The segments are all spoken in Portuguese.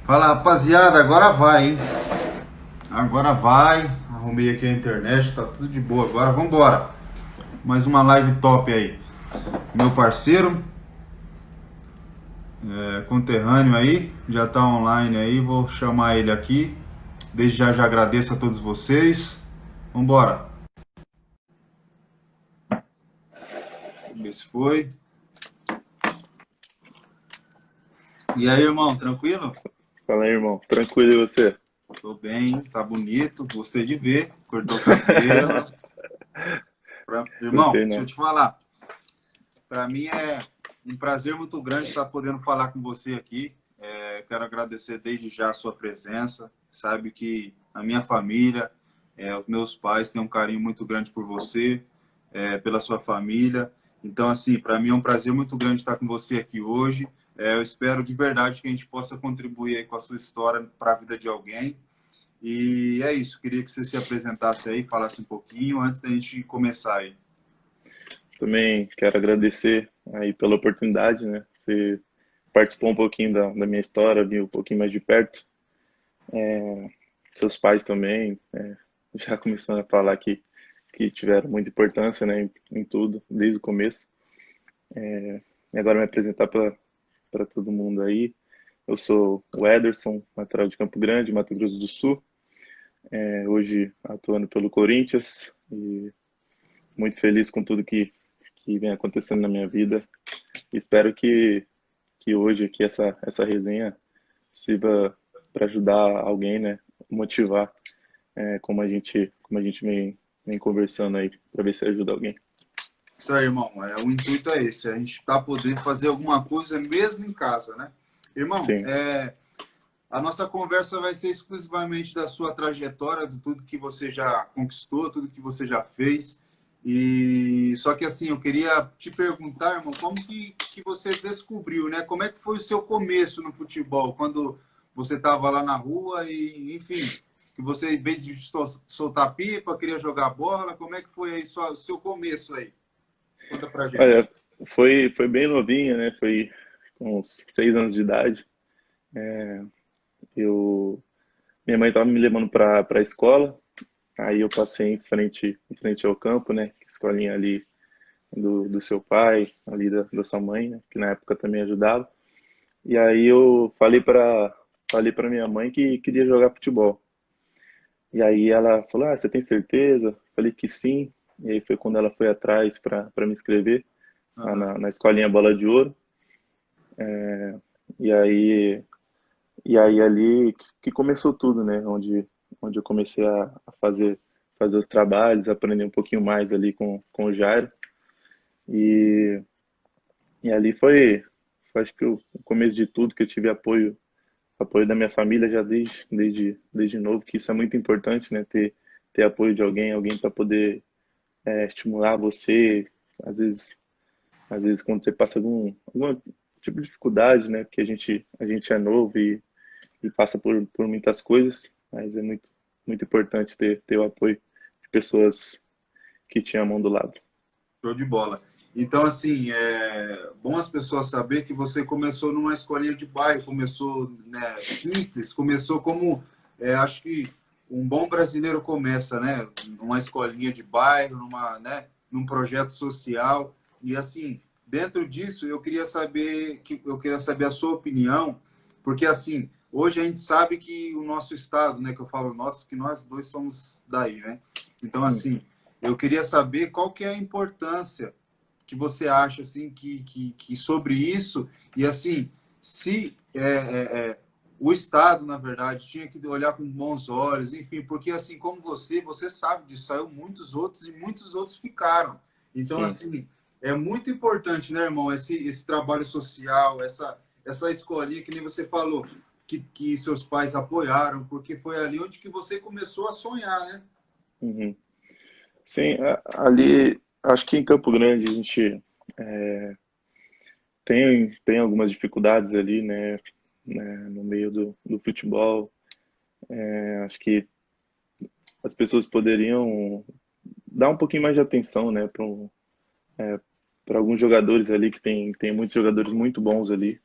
Fala, rapaziada, agora vai, hein? Agora vai. Arrumei aqui a internet, tá tudo de boa agora. Vambora. Mais uma live top aí. Meu parceiro, conterrâneo aí, já tá online aí. Vou chamar ele aqui. Desde já agradeço a todos vocês. Vambora. Vamos ver se foi. E aí, irmão, tranquilo? Fala aí, irmão. Tranquilo, e você? Tô bem, tá bonito. Gostei de ver. Cortou o cabelo. Irmão, Gostei, deixa eu não. te falar. Para mim é um prazer muito grande estar podendo falar com você aqui. Quero agradecer desde já a sua presença. Sabe que a minha família, os meus pais têm um carinho muito grande por você, pela sua família. Então, assim, para mim é um prazer muito grande estar com você aqui hoje. Eu espero de verdade que a gente possa contribuir aí com a sua história para a vida de alguém. E é isso. Queria que você se apresentasse aí, falasse um pouquinho antes da gente começar aí. Também quero agradecer aí pela oportunidade, né? Você participou um pouquinho da minha história, viu um pouquinho mais de perto. Seus pais também, já começando a falar que tiveram muita importância, né, em tudo, desde o começo. E agora me apresentar para todo mundo aí. Eu sou o Ederson, natural de Campo Grande, Mato Grosso do Sul. Hoje atuando pelo Corinthians e muito feliz com tudo que vem acontecendo na minha vida. Espero que hoje aqui essa resenha sirva para ajudar alguém, né? Motivar, como a gente vem conversando aí, para ver se ajuda alguém. Isso aí, irmão. O intuito é esse, a gente tá podendo fazer alguma coisa mesmo em casa, né? Irmão, Sim, a nossa conversa vai ser exclusivamente da sua trajetória, de tudo que você já conquistou, tudo que você já fez. E só que assim, eu queria te perguntar, irmão, como que você descobriu, né? Como é que foi o seu começo no futebol, quando você estava lá na rua e, enfim, que você, em vez de soltar pipa, queria jogar bola, como é que foi aí seu começo aí? Conta pra gente. olha, foi bem novinha, né? Foi com uns 6 anos de idade. Eu, minha mãe estava me levando para a escola, aí eu passei em frente ao campo, né? Escolinha ali do seu pai, ali da sua mãe, né? Que na época também ajudava. E aí eu falei para minha mãe que queria jogar futebol. E aí ela falou: "Ah, você tem certeza?" Falei que sim. E aí foi quando ela foi atrás para me inscrever lá Aham. na escolinha Bola de Ouro. E aí ali que começou tudo, né? Onde eu comecei a fazer os trabalhos, aprender um pouquinho mais ali com o Jairo. E, e ali foi acho que o começo de tudo, que eu tive apoio da minha família já desde novo, que isso é muito importante, né? Ter apoio de alguém para poder estimular você, às vezes, às vezes quando você passa algum tipo de dificuldade, né? Porque a gente é novo e passa por muitas coisas, mas é muito importante ter o apoio de pessoas que te amam do lado. Show de bola. Então, assim, bom as pessoas saber que você começou numa escolinha de bairro, começou, né, simples, começou como, acho que um bom brasileiro começa, né, numa escolinha de bairro, né, num projeto social. E assim, dentro disso, eu queria saber a sua opinião, porque assim, hoje a gente sabe que o nosso estado, né, que eu falo nosso, que nós dois somos daí, né? Então, Hum, assim, eu queria saber qual que é a importância que você acha assim que sobre isso e assim se o Estado na verdade tinha que olhar com bons olhos, enfim, porque assim como você sabe disso, saiu muitos outros e muitos outros ficaram. Então sim. assim é muito importante, né, irmão, esse trabalho social, essa escolinha que nem você falou que seus pais apoiaram, porque foi ali onde que você começou a sonhar, né? Uhum. Sim, ali, acho que em Campo Grande a gente tem algumas dificuldades ali, né, no meio do futebol. Acho que as pessoas poderiam dar um pouquinho mais de atenção, né, para alguns jogadores ali, que tem muitos jogadores muito bons ali.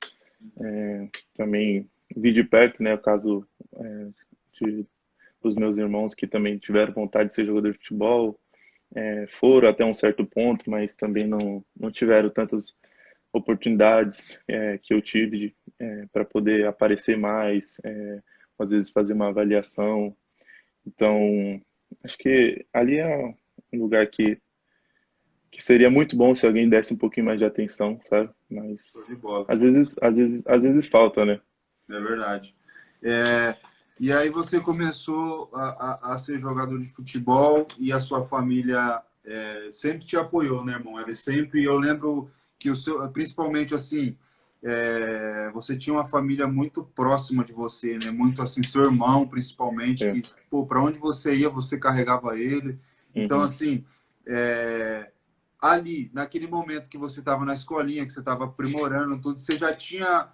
Também vi de perto, né, o caso é, de, dos meus irmãos que também tiveram vontade de ser jogador de futebol, foram até um certo ponto, mas também não tiveram tantas oportunidades que eu tive para poder aparecer mais, às vezes fazer uma avaliação. Então, acho que ali é um lugar que seria muito bom se alguém desse um pouquinho mais de atenção, sabe? Show Mas de bola. às vezes falta, né? É verdade. É, e aí você começou a ser jogador de futebol e a sua família sempre te apoiou, né, irmão? Ele sempre, eu lembro que o seu, principalmente assim, você tinha uma família muito próxima de você, né? Muito assim, seu irmão, principalmente, É. que, pô, para onde você ia, você carregava ele. Então, Uhum, assim, ali, naquele momento que você estava na escolinha, que você estava aprimorando tudo, você já tinha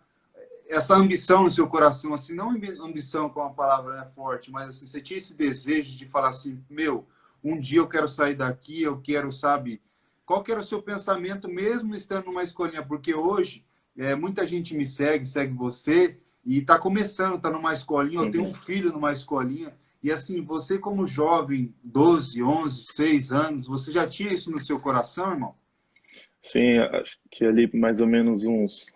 essa ambição no seu coração, assim, não ambição com a palavra forte, mas assim, você tinha esse desejo de falar assim, meu, um dia eu quero sair daqui, eu quero, sabe? Qual que era o seu pensamento mesmo estando numa escolinha? Porque hoje muita gente me segue, segue você e está começando, está numa escolinha, eu tenho um uhum. filho numa escolinha e assim, você como jovem, 12, 11, 6 anos, você já tinha isso no seu coração, irmão? Sim, acho que ali mais ou menos uns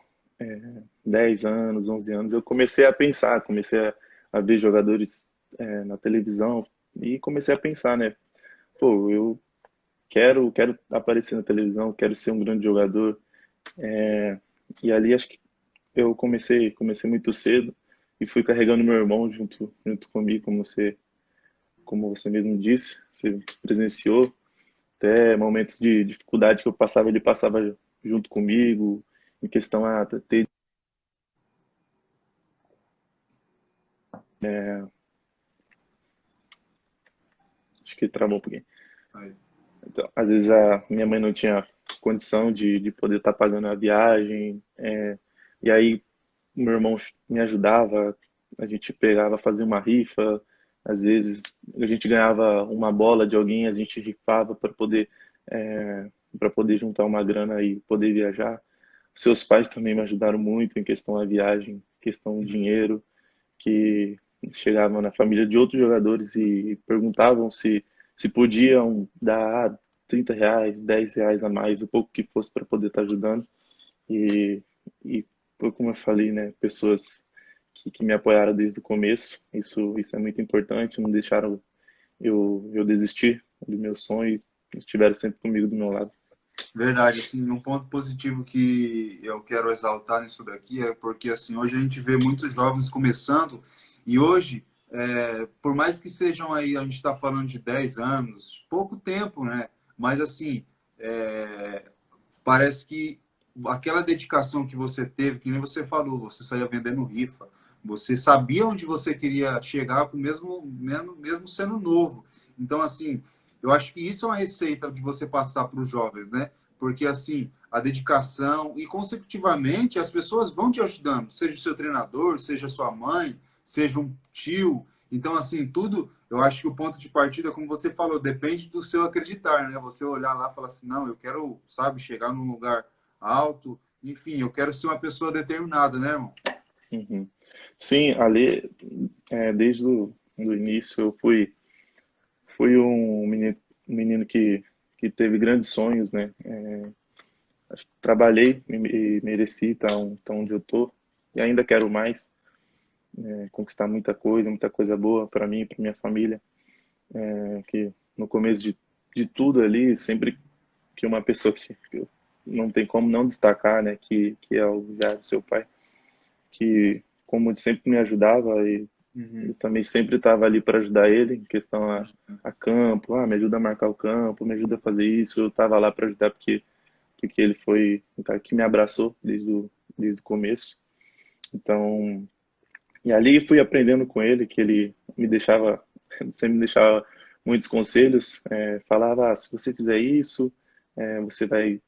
10 anos, 11 anos, eu comecei a pensar, comecei a ver jogadores na televisão e comecei a pensar, né? Pô, eu quero aparecer na televisão, quero ser um grande jogador. E ali acho que eu comecei muito cedo e fui carregando meu irmão junto comigo, como você mesmo disse, você presenciou. Até momentos de dificuldade que eu passava, ele passava junto comigo, em questão a ter. Acho que travou um pouquinho. Aí. Então, às vezes a minha mãe não tinha condição de poder estar pagando a viagem, e aí o meu irmão me ajudava, a gente pegava, fazia uma rifa, às vezes a gente ganhava uma bola de alguém, a gente rifava para poder juntar uma grana e poder viajar. Seus pais também me ajudaram muito em questão da viagem, questão do dinheiro, que chegavam na família de outros jogadores e perguntavam se podiam dar R$ 30, R$ 10 a mais, o pouco que fosse para poder estar ajudando. E, e foi como eu falei, né? Pessoas que me apoiaram desde o começo. Isso é muito importante, não deixaram eu desistir do meu sonho e estiveram sempre comigo do meu lado. Verdade, assim, um ponto positivo que eu quero exaltar nisso daqui é porque, assim, hoje a gente vê muitos jovens começando e hoje, por mais que sejam aí, a gente está falando de 10 anos, pouco tempo, né? Mas, assim, é, parece que aquela dedicação que você teve, que nem você falou, você saía vendendo rifa, você sabia onde você queria chegar, mesmo sendo novo. Então, assim, eu acho que isso é uma receita de você passar para os jovens, né? Porque, assim, a dedicação e, consecutivamente, as pessoas vão te ajudando, seja o seu treinador, seja sua mãe, seja um tio. Então, assim, tudo, eu acho que o ponto de partida, como você falou, depende do seu acreditar, né? Você olhar lá e falar assim, não, eu quero, sabe, chegar num lugar alto, enfim, eu quero ser uma pessoa determinada, né, irmão? Uhum. Sim, ali, desde o do início, eu fui um menino que teve grandes sonhos, né? Acho que trabalhei e mereci estar onde eu tô e ainda quero mais, conquistar muita coisa boa para mim, para minha família. Que no começo de tudo ali, sempre que uma pessoa que não tem como não destacar, né? Que é o Jair, seu pai, que como ele sempre me ajudava e eu Uhum. também sempre estava ali para ajudar ele em questão a campo, me ajuda a marcar o campo, me ajuda a fazer isso. Eu estava lá para ajudar porque ele foi o cara que me abraçou desde o começo. Então, e ali fui aprendendo com ele que ele me deixava, sempre me deixava muitos conselhos, falava, se você fizer isso, você vai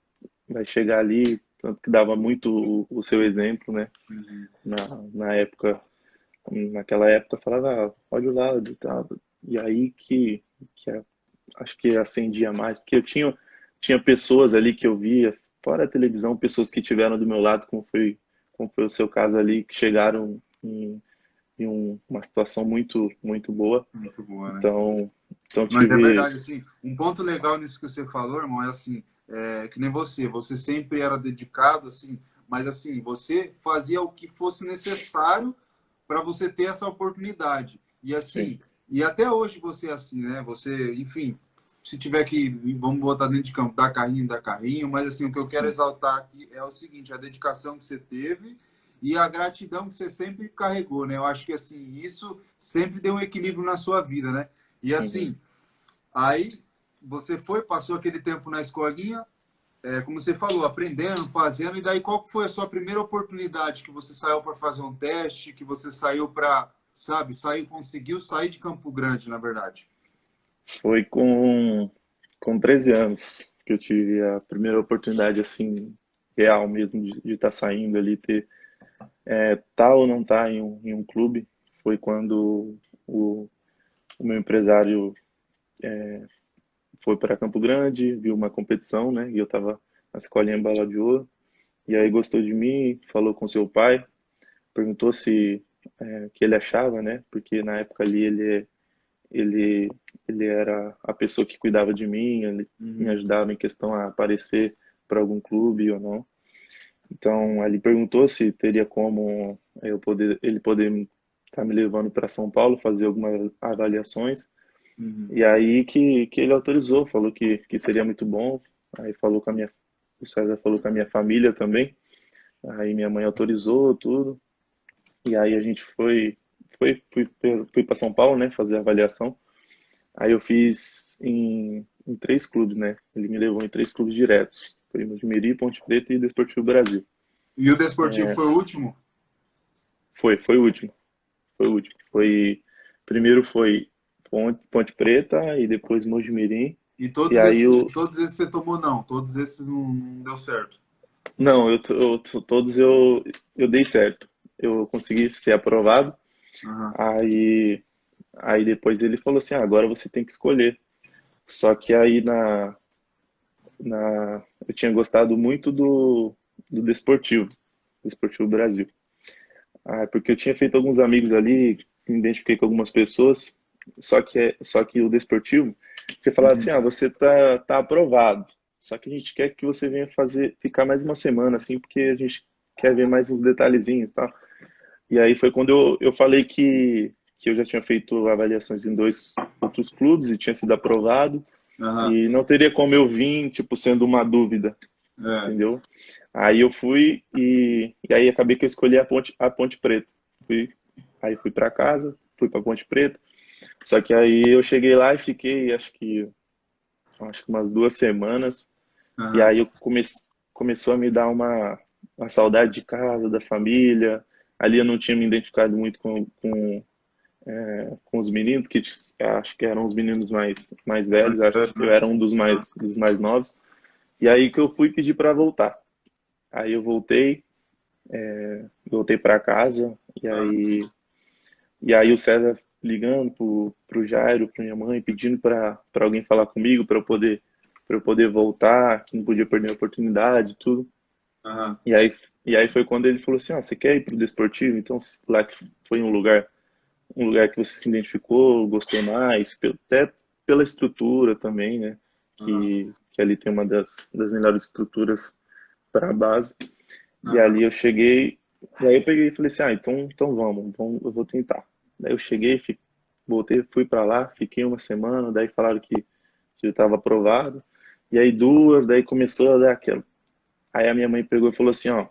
chegar ali, tanto que dava muito o seu exemplo, né? Uhum. Na, na época, naquela época, falava, olha o lado e tal. E aí acho que acendia mais, porque eu tinha pessoas ali que eu via, fora a televisão, pessoas que tiveram do meu lado, como foi o seu caso ali, que chegaram uma situação muito boa. Muito boa, né? Então Mas é tive, verdade, assim, um ponto legal nisso que você falou, irmão, é assim, que nem você sempre era dedicado, assim, mas assim, você fazia o que fosse necessário para você ter essa oportunidade. E sim, assim, e até hoje você é assim, né? Você, enfim, se tiver que, vamos botar dentro de campo, dá carrinho, mas assim, o que eu quero sim, exaltar aqui é o seguinte, a dedicação que você teve e a gratidão que você sempre carregou, né? Eu acho que assim, isso sempre deu um equilíbrio na sua vida, né? E uhum, assim, aí você foi, passou aquele tempo na escolinha, como você falou, aprendendo, fazendo, e daí qual que foi a sua primeira oportunidade que você saiu para fazer um teste, que você saiu para, sabe, saiu, conseguiu sair de Campo Grande, na verdade? foi com 13 anos que eu tive a primeira oportunidade, assim, real mesmo, de estar saindo ali, tá ou não tá em um clube. Foi quando o meu empresário foi para Campo Grande, viu uma competição, né? E eu estava na escolinha Bala de Ouro. E aí gostou de mim, falou com seu pai, perguntou se o que ele achava, né? Porque na época ali ele ele era a pessoa que cuidava de mim, ele me Uhum. ajudava em questão a aparecer para algum clube ou não. Então, ele perguntou se teria como ele poder estar me levando para São Paulo, fazer algumas avaliações. Uhum. E aí que ele autorizou, falou que seria muito bom. Aí falou com a minha, o César falou com a minha família também. Aí minha mãe autorizou tudo. E aí a gente fui para São Paulo, né, fazer a avaliação. Aí eu fiz em três clubes, né? Ele me levou em três clubes diretos. Foi Mojimirim, Ponte Preta e Desportivo Brasil. E o Desportivo foi o último? Foi o último. Foi o último. Primeiro foi Ponte Preta e depois Mojimirim. E E aí todos esses você tomou não, todos esses não deu certo. não, todos eu dei certo. Eu consegui ser aprovado. Aham. Aí, aí depois ele falou assim, agora você tem que escolher. Só que aí eu tinha gostado muito do Desportivo Brasil. Porque eu tinha feito alguns amigos ali, me identifiquei com algumas pessoas, só que o Desportivo tinha falado Uhum. assim, você tá aprovado. Só que a gente quer que você venha ficar mais uma semana, assim, porque a gente quer ver mais uns detalhezinhos, tá? E aí foi quando eu falei que eu já tinha feito avaliações em dois outros clubes e tinha sido aprovado, Aham. e não teria como eu vir, tipo, sendo uma dúvida, É. entendeu? Aí eu fui e aí acabei que eu escolhi a Ponte Preta. Fui, aí fui para casa, fui para Ponte Preta. Só que aí eu cheguei lá e fiquei, acho que umas 2 semanas. E Aham. aí começou a me dar uma saudade de casa, da família. Ali eu não tinha me identificado muito com os meninos, que acho que eram os meninos mais velhos. Acho que eu Aham. era um dos mais novos. E aí que eu fui pedir para voltar. Aí eu voltei para casa e aí o César ligando pro Jairo, pra minha mãe, pedindo para alguém falar comigo para eu poder voltar, que não podia perder a oportunidade, e tudo. Aham. E aí e aí foi quando ele falou assim, você quer ir pro Desportivo? Então lá que foi um lugar que você se identificou, gostou mais, até pela estrutura também, né? Aham. Que ali tem uma das melhores estruturas para a base. E Aham. ali eu cheguei, e aí eu peguei e falei assim, então vamos, eu vou tentar. Daí eu cheguei, voltei, fui para lá, fiquei uma semana, daí falaram que eu estava aprovado. E aí daí começou a dar aquela. Aí a minha mãe pegou e falou assim, ó,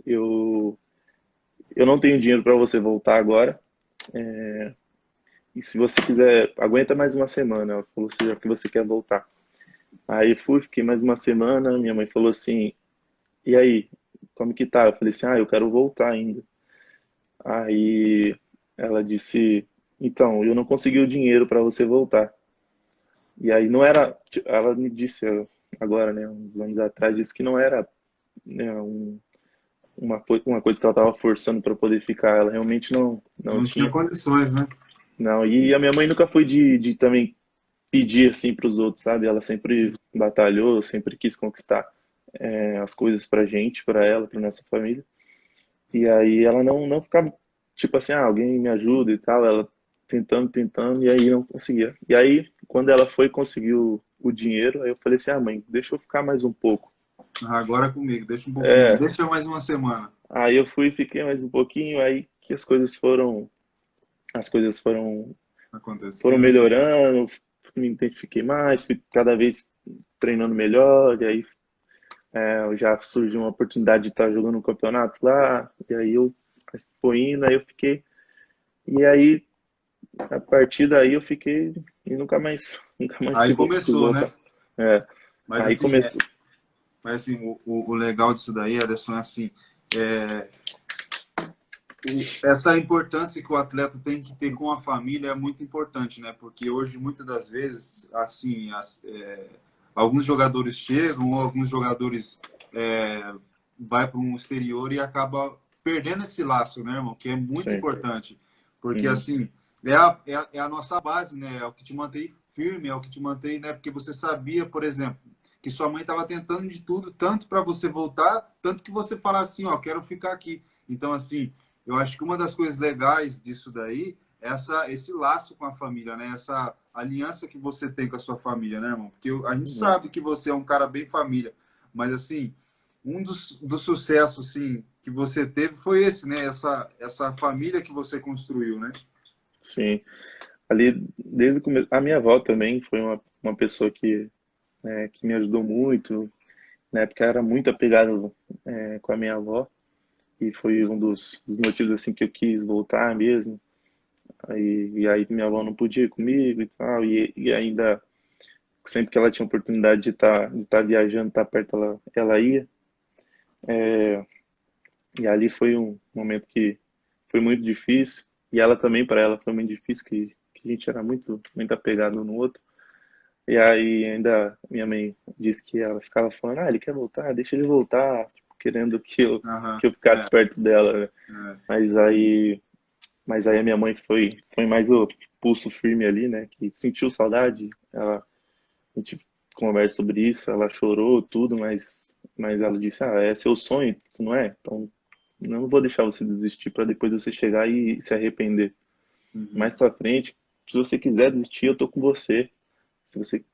eu, eu não tenho dinheiro para você voltar agora, e se você quiser, aguenta mais uma semana. Ela falou assim, já que você quer voltar. Aí fui, fiquei mais uma semana, minha mãe falou assim, e aí, como que tá? Eu falei assim, eu quero voltar ainda. Aí ela disse, então, eu não consegui o dinheiro para você voltar. E aí não era, ela me disse agora, né, uns anos atrás, disse que não era, né, uma coisa que ela estava forçando para poder ficar. Ela realmente não Não tinha tinha. condições, né? Não, e a minha mãe nunca foi de também pedir assim para os outros, sabe? Ela sempre batalhou, sempre quis conquistar as coisas pra gente, pra ela, pra nossa família. E aí ela não ficava tipo assim, ah, alguém me ajuda e tal, ela tentando, tentando, e aí não conseguia. E aí, quando ela foi conseguir o dinheiro, aí eu falei assim, ah, mãe, deixa eu ficar mais um pouco. Agora é comigo, deixa um pouquinho, É, deixa mais uma semana. aí eu fui, fiquei mais um pouquinho, aí que as coisas foram Aconteceu. melhorando, me identifiquei mais, fui cada vez treinando melhor, e aí já surgiu uma oportunidade de estar jogando um campeonato lá, e aí eu fui indo, aí eu fiquei, e aí a partir daí eu fiquei e nunca mais Aí quis começou, né? voltar. É, Mas aí assim, começou. o legal disso daí, Ederson, é assim, é, essa importância que o atleta tem que ter com a família é muito importante, né? Porque hoje, muitas das vezes, assim, alguns jogadores chegam, ou alguns jogadores vai para um exterior e acaba perdendo esse laço, né, irmão? Que é muito Sim. importante. Porque, Uhum. assim, é a nossa base, né? É o que te mantém firme, é o que te mantém, né? Porque você sabia, por exemplo, que sua mãe estava tentando de tudo, tanto para você voltar, tanto que você fala assim, ó, quero ficar aqui. Então, assim, eu acho que uma das coisas legais disso daí é esse laço com a família, né? Essa aliança que você tem com a sua família, né, irmão? Porque a gente Uhum. sabe que você é um cara bem família, mas assim, um dos sucessos assim, que você teve foi esse, né? Essa família que você construiu, né? Sim. Ali, desde o começo, a minha avó também foi uma pessoa que me ajudou muito. Na época eu era muito apegado com a minha avó e foi um dos motivos assim que eu quis voltar mesmo. E aí minha avó não podia ir comigo e tal, e ainda sempre que ela tinha oportunidade de estar viajando, estar perto, ela ia. E ali foi um momento que foi muito difícil, e ela também, para ela, foi muito difícil, que a gente era muito apegado um no outro. E aí ainda minha mãe disse que ela ficava falando, ah, ele quer voltar, deixa ele voltar, tipo, querendo Aham, que eu ficasse perto dela, né? é. Mas aí, mas aí a minha mãe foi mais o pulso firme ali, né? Que sentiu saudade, a gente conversa sobre isso, ela chorou tudo, mas ela disse, ah, é seu sonho, isso não é? Então eu não vou deixar você desistir para depois você chegar e se arrepender. Uhum. Mais para frente, se você quiser desistir, eu tô com você. Se você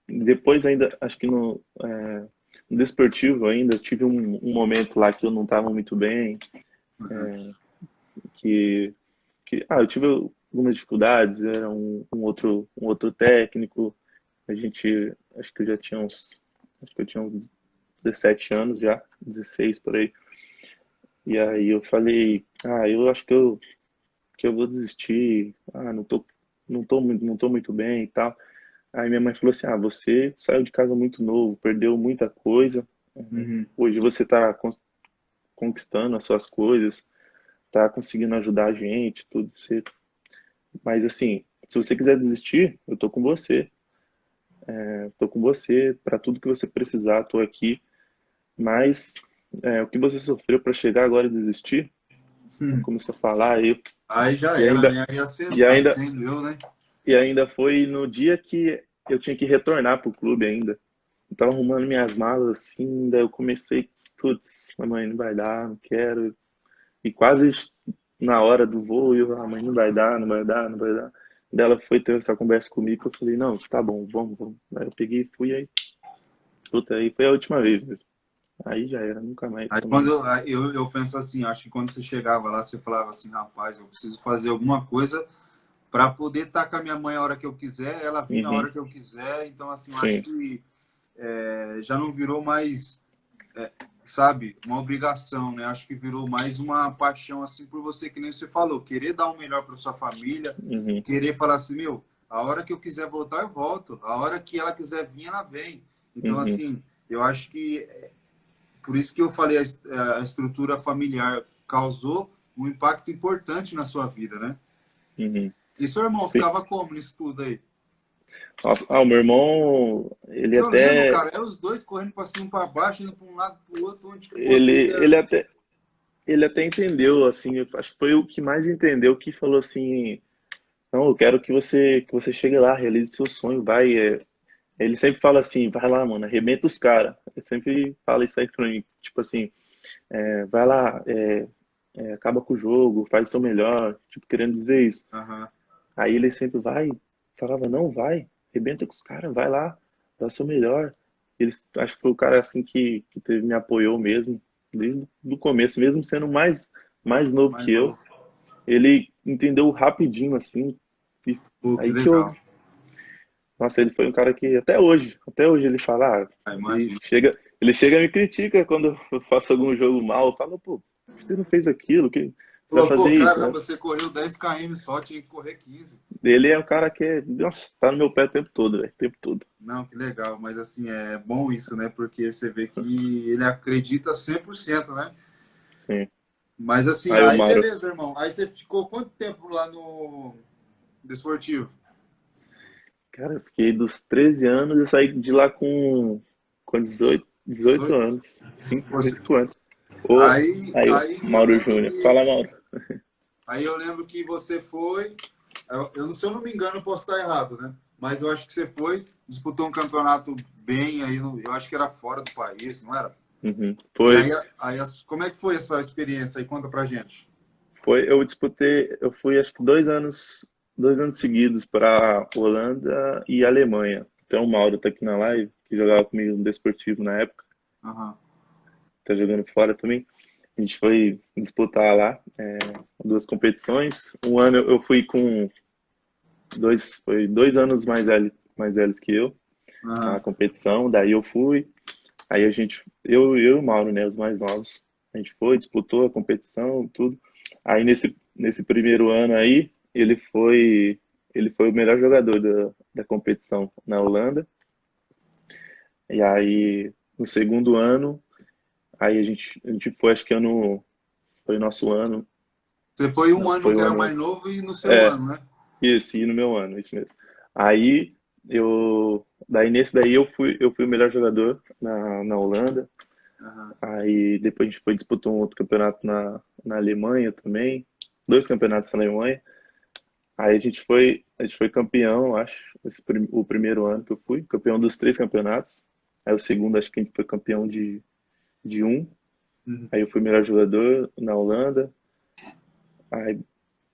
depois ainda, acho que no desportivo ainda, eu tive um momento lá que eu não estava muito bem, Uhum. que, eu tive algumas dificuldades, era um outro técnico, a gente, acho que eu tinha uns 17 anos já, 16 por aí, e aí eu falei, ah, eu acho que eu vou desistir, ah, não tô muito bem e tal. Aí minha mãe falou assim: ah, você saiu de casa muito novo, perdeu muita coisa. Uhum. Hoje você está conquistando as suas coisas, está conseguindo ajudar a gente, tudo. Mas assim, se você quiser desistir, eu tô com você. Eu tô com você para tudo que você precisar, tô aqui. Mas o que você sofreu para chegar agora e desistir? Ela Uhum. começou a falar Aí já e era, ainda né? Aí e ainda acendo eu, né? e ainda foi no dia que eu tinha que retornar pro clube ainda. Eu tava arrumando minhas malas assim, daí eu comecei, putz, mãe, não vai dar, não quero. E quase na hora do voo, eu, mãe, não vai dar, não vai dar, não vai dar. Daí ela foi ter essa conversa comigo, eu falei, não, tá bom, vamos. Aí eu peguei e fui aí, puta, aí foi a última vez mesmo. Aí já era, nunca mais Aí quando também. eu penso assim, acho que quando você chegava lá, você falava assim, rapaz, eu preciso fazer alguma coisa para poder estar com a minha mãe a hora que eu quiser, ela vir a Uhum, hora que eu quiser. Então, assim, eu acho sim, que já não virou mais, sabe, uma obrigação, né? Acho que virou mais uma paixão, assim, por você, que nem você falou, querer dar o melhor para sua família, uhum, querer falar assim, meu, a hora que eu quiser voltar, eu volto, a hora que ela quiser vir, ela vem. Então, uhum, assim, eu acho que, por isso que eu falei, a estrutura familiar causou um impacto importante na sua vida, né? uhum, E seu irmão sim. ficava como nisso tudo aí? Nossa, o meu irmão, Porque eu lembro, cara, eram os dois correndo para cima, para baixo, indo para um lado, para o outro, onde que o outro ele, ia. ele até, ele até entendeu, assim, eu acho que foi o que mais entendeu, que falou assim, não, eu quero que você chegue lá, realize seu sonho, vai. Ele sempre fala assim, vai lá, mano, arrebenta os caras. Ele sempre fala isso aí pra mim, tipo assim, vai lá, acaba com o jogo, faz o seu melhor, tipo, querendo dizer isso. Aham. Aí ele sempre falava, não, vai, arrebenta com os caras, vai lá, dá o seu melhor. Acho que foi o cara assim me apoiou mesmo, desde o começo, mesmo sendo mais novo Mais que eu. novo. Ele entendeu rapidinho, assim, e Pô, que aí que eu. legal. Nossa, ele foi um cara que até hoje ele fala, Ah, ele imagina. chega e me critica quando eu faço algum jogo mal, fala, pô, por que você não fez aquilo? Que vai Falou, fazer pô, isso, né? caramba, você correu 10 km só, tinha que correr 15. Ele é um cara nossa, tá no meu pé o tempo todo, velho, o tempo todo. Não, que legal, mas assim, é bom isso, né? Porque você vê que ele acredita 100%, né? Sim. Mas assim, Aí o aí Mauro, beleza, irmão. Aí você ficou quanto tempo lá no Desportivo? cara, eu fiquei dos 13 anos, eu saí de lá com 18 18? anos, Você... 5 anos. Ô, aí o Aí eu Mauro lembro Júnior, que fala, Mauro. você foi. Eu, se eu não me engano, eu posso estar errado, né? Mas eu acho que você foi, disputou um campeonato bem aí, eu acho que era fora do país, não era? Uhum. E aí, Foi, como é que foi essa experiência aí? Conta pra gente. eu fui acho que 2 anos seguidos para Holanda e Alemanha. Então o Mauro tá aqui na live, que jogava comigo no Desportivo na época, Aham. tá jogando fora também. A gente foi disputar lá, duas competições. Um ano eu fui foi 2 anos mais velhos que eu na Aham. competição, daí eu fui, aí eu e o Mauro, né, os mais novos, a gente foi, disputou a competição, tudo. Aí nesse primeiro ano aí, ele foi o melhor jogador da competição na Holanda, e aí no segundo ano, aí a gente foi, acho que foi o nosso ano, Você foi um não, ano foi que o era o ano, mais novo e no seu é, ano, né? esse no meu ano, isso mesmo. Aí nesse daí eu fui o melhor jogador na Holanda. Aham. Aí depois a gente foi disputar um outro campeonato na Alemanha também, dois campeonatos na Alemanha. Aí a gente foi campeão, acho, o primeiro ano que eu fui, campeão dos três campeonatos. Aí o segundo acho que a gente foi campeão de um. Uhum. Aí eu fui melhor jogador na Holanda. Aí,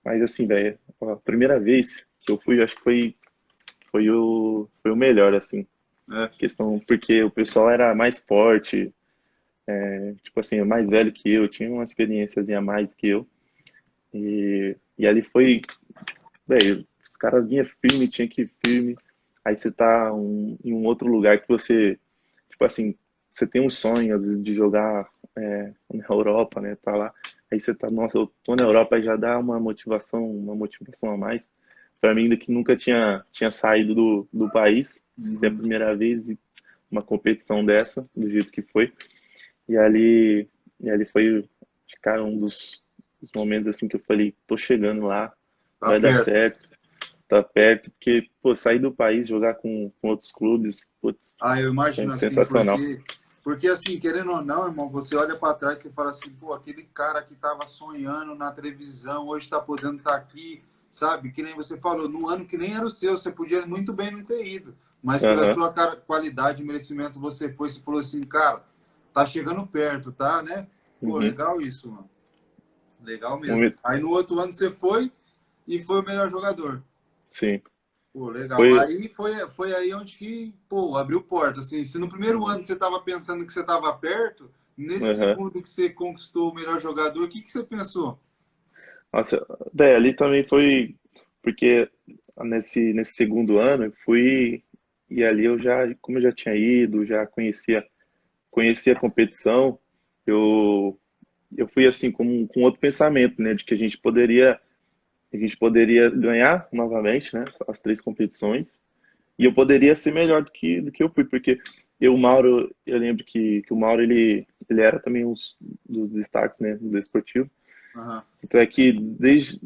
mas assim, velho, a primeira vez que eu fui, acho que foi o melhor, assim. É. Questão, porque o pessoal era mais forte, tipo assim, mais velho que eu, tinha uma experiênciazinha a mais que eu. E ali foi, velho, os caras vinham firme, tinha que ir firme. Aí você tá em um outro lugar que você, tipo assim, você tem um sonho, às vezes, de jogar na Europa, né? Tá lá. Aí você tá, nossa, eu tô na Europa, aí já dá uma motivação a mais. Pra mim, ainda que nunca tinha saído do país, ser a Uhum. primeira vez e uma competição dessa, do jeito que foi. E ali foi, cara, um dos momentos assim que eu falei, tô chegando lá, Tá vai dar perto. certo, tá perto, porque, pô, sair do país, jogar com outros clubes, putz, Ah, eu foi imagino assim, sensacional. porque assim, querendo ou não, irmão, você olha para trás e fala assim, pô, aquele cara que tava sonhando na televisão, hoje está podendo estar aqui, sabe? Que nem você falou, num ano que nem era o seu, você podia muito bem não ter ido, mas pela Aham, sua qualidade e merecimento você falou assim, cara, tá chegando perto, tá, né? Pô, uhum, legal isso, mano. Legal mesmo. muito, Aí no outro ano você foi e foi o melhor jogador. sim. Pô, legal. Foi, Aí foi aí onde que, pô, abriu porta. Assim, se no primeiro ano você estava pensando que você estava perto, nesse aham. segundo que você conquistou o melhor jogador, o que que você pensou? Nossa, daí ali também foi, porque nesse segundo ano eu fui, e ali como eu já tinha ido, já conhecia a competição, eu eu fui assim com outro pensamento, né, de que a gente poderia ganhar novamente, né, as três competições, e eu poderia ser melhor do que eu fui, porque o Mauro, eu lembro que o Mauro ele era também um dos destaques, né, do Desportivo. Aham. Então é que desde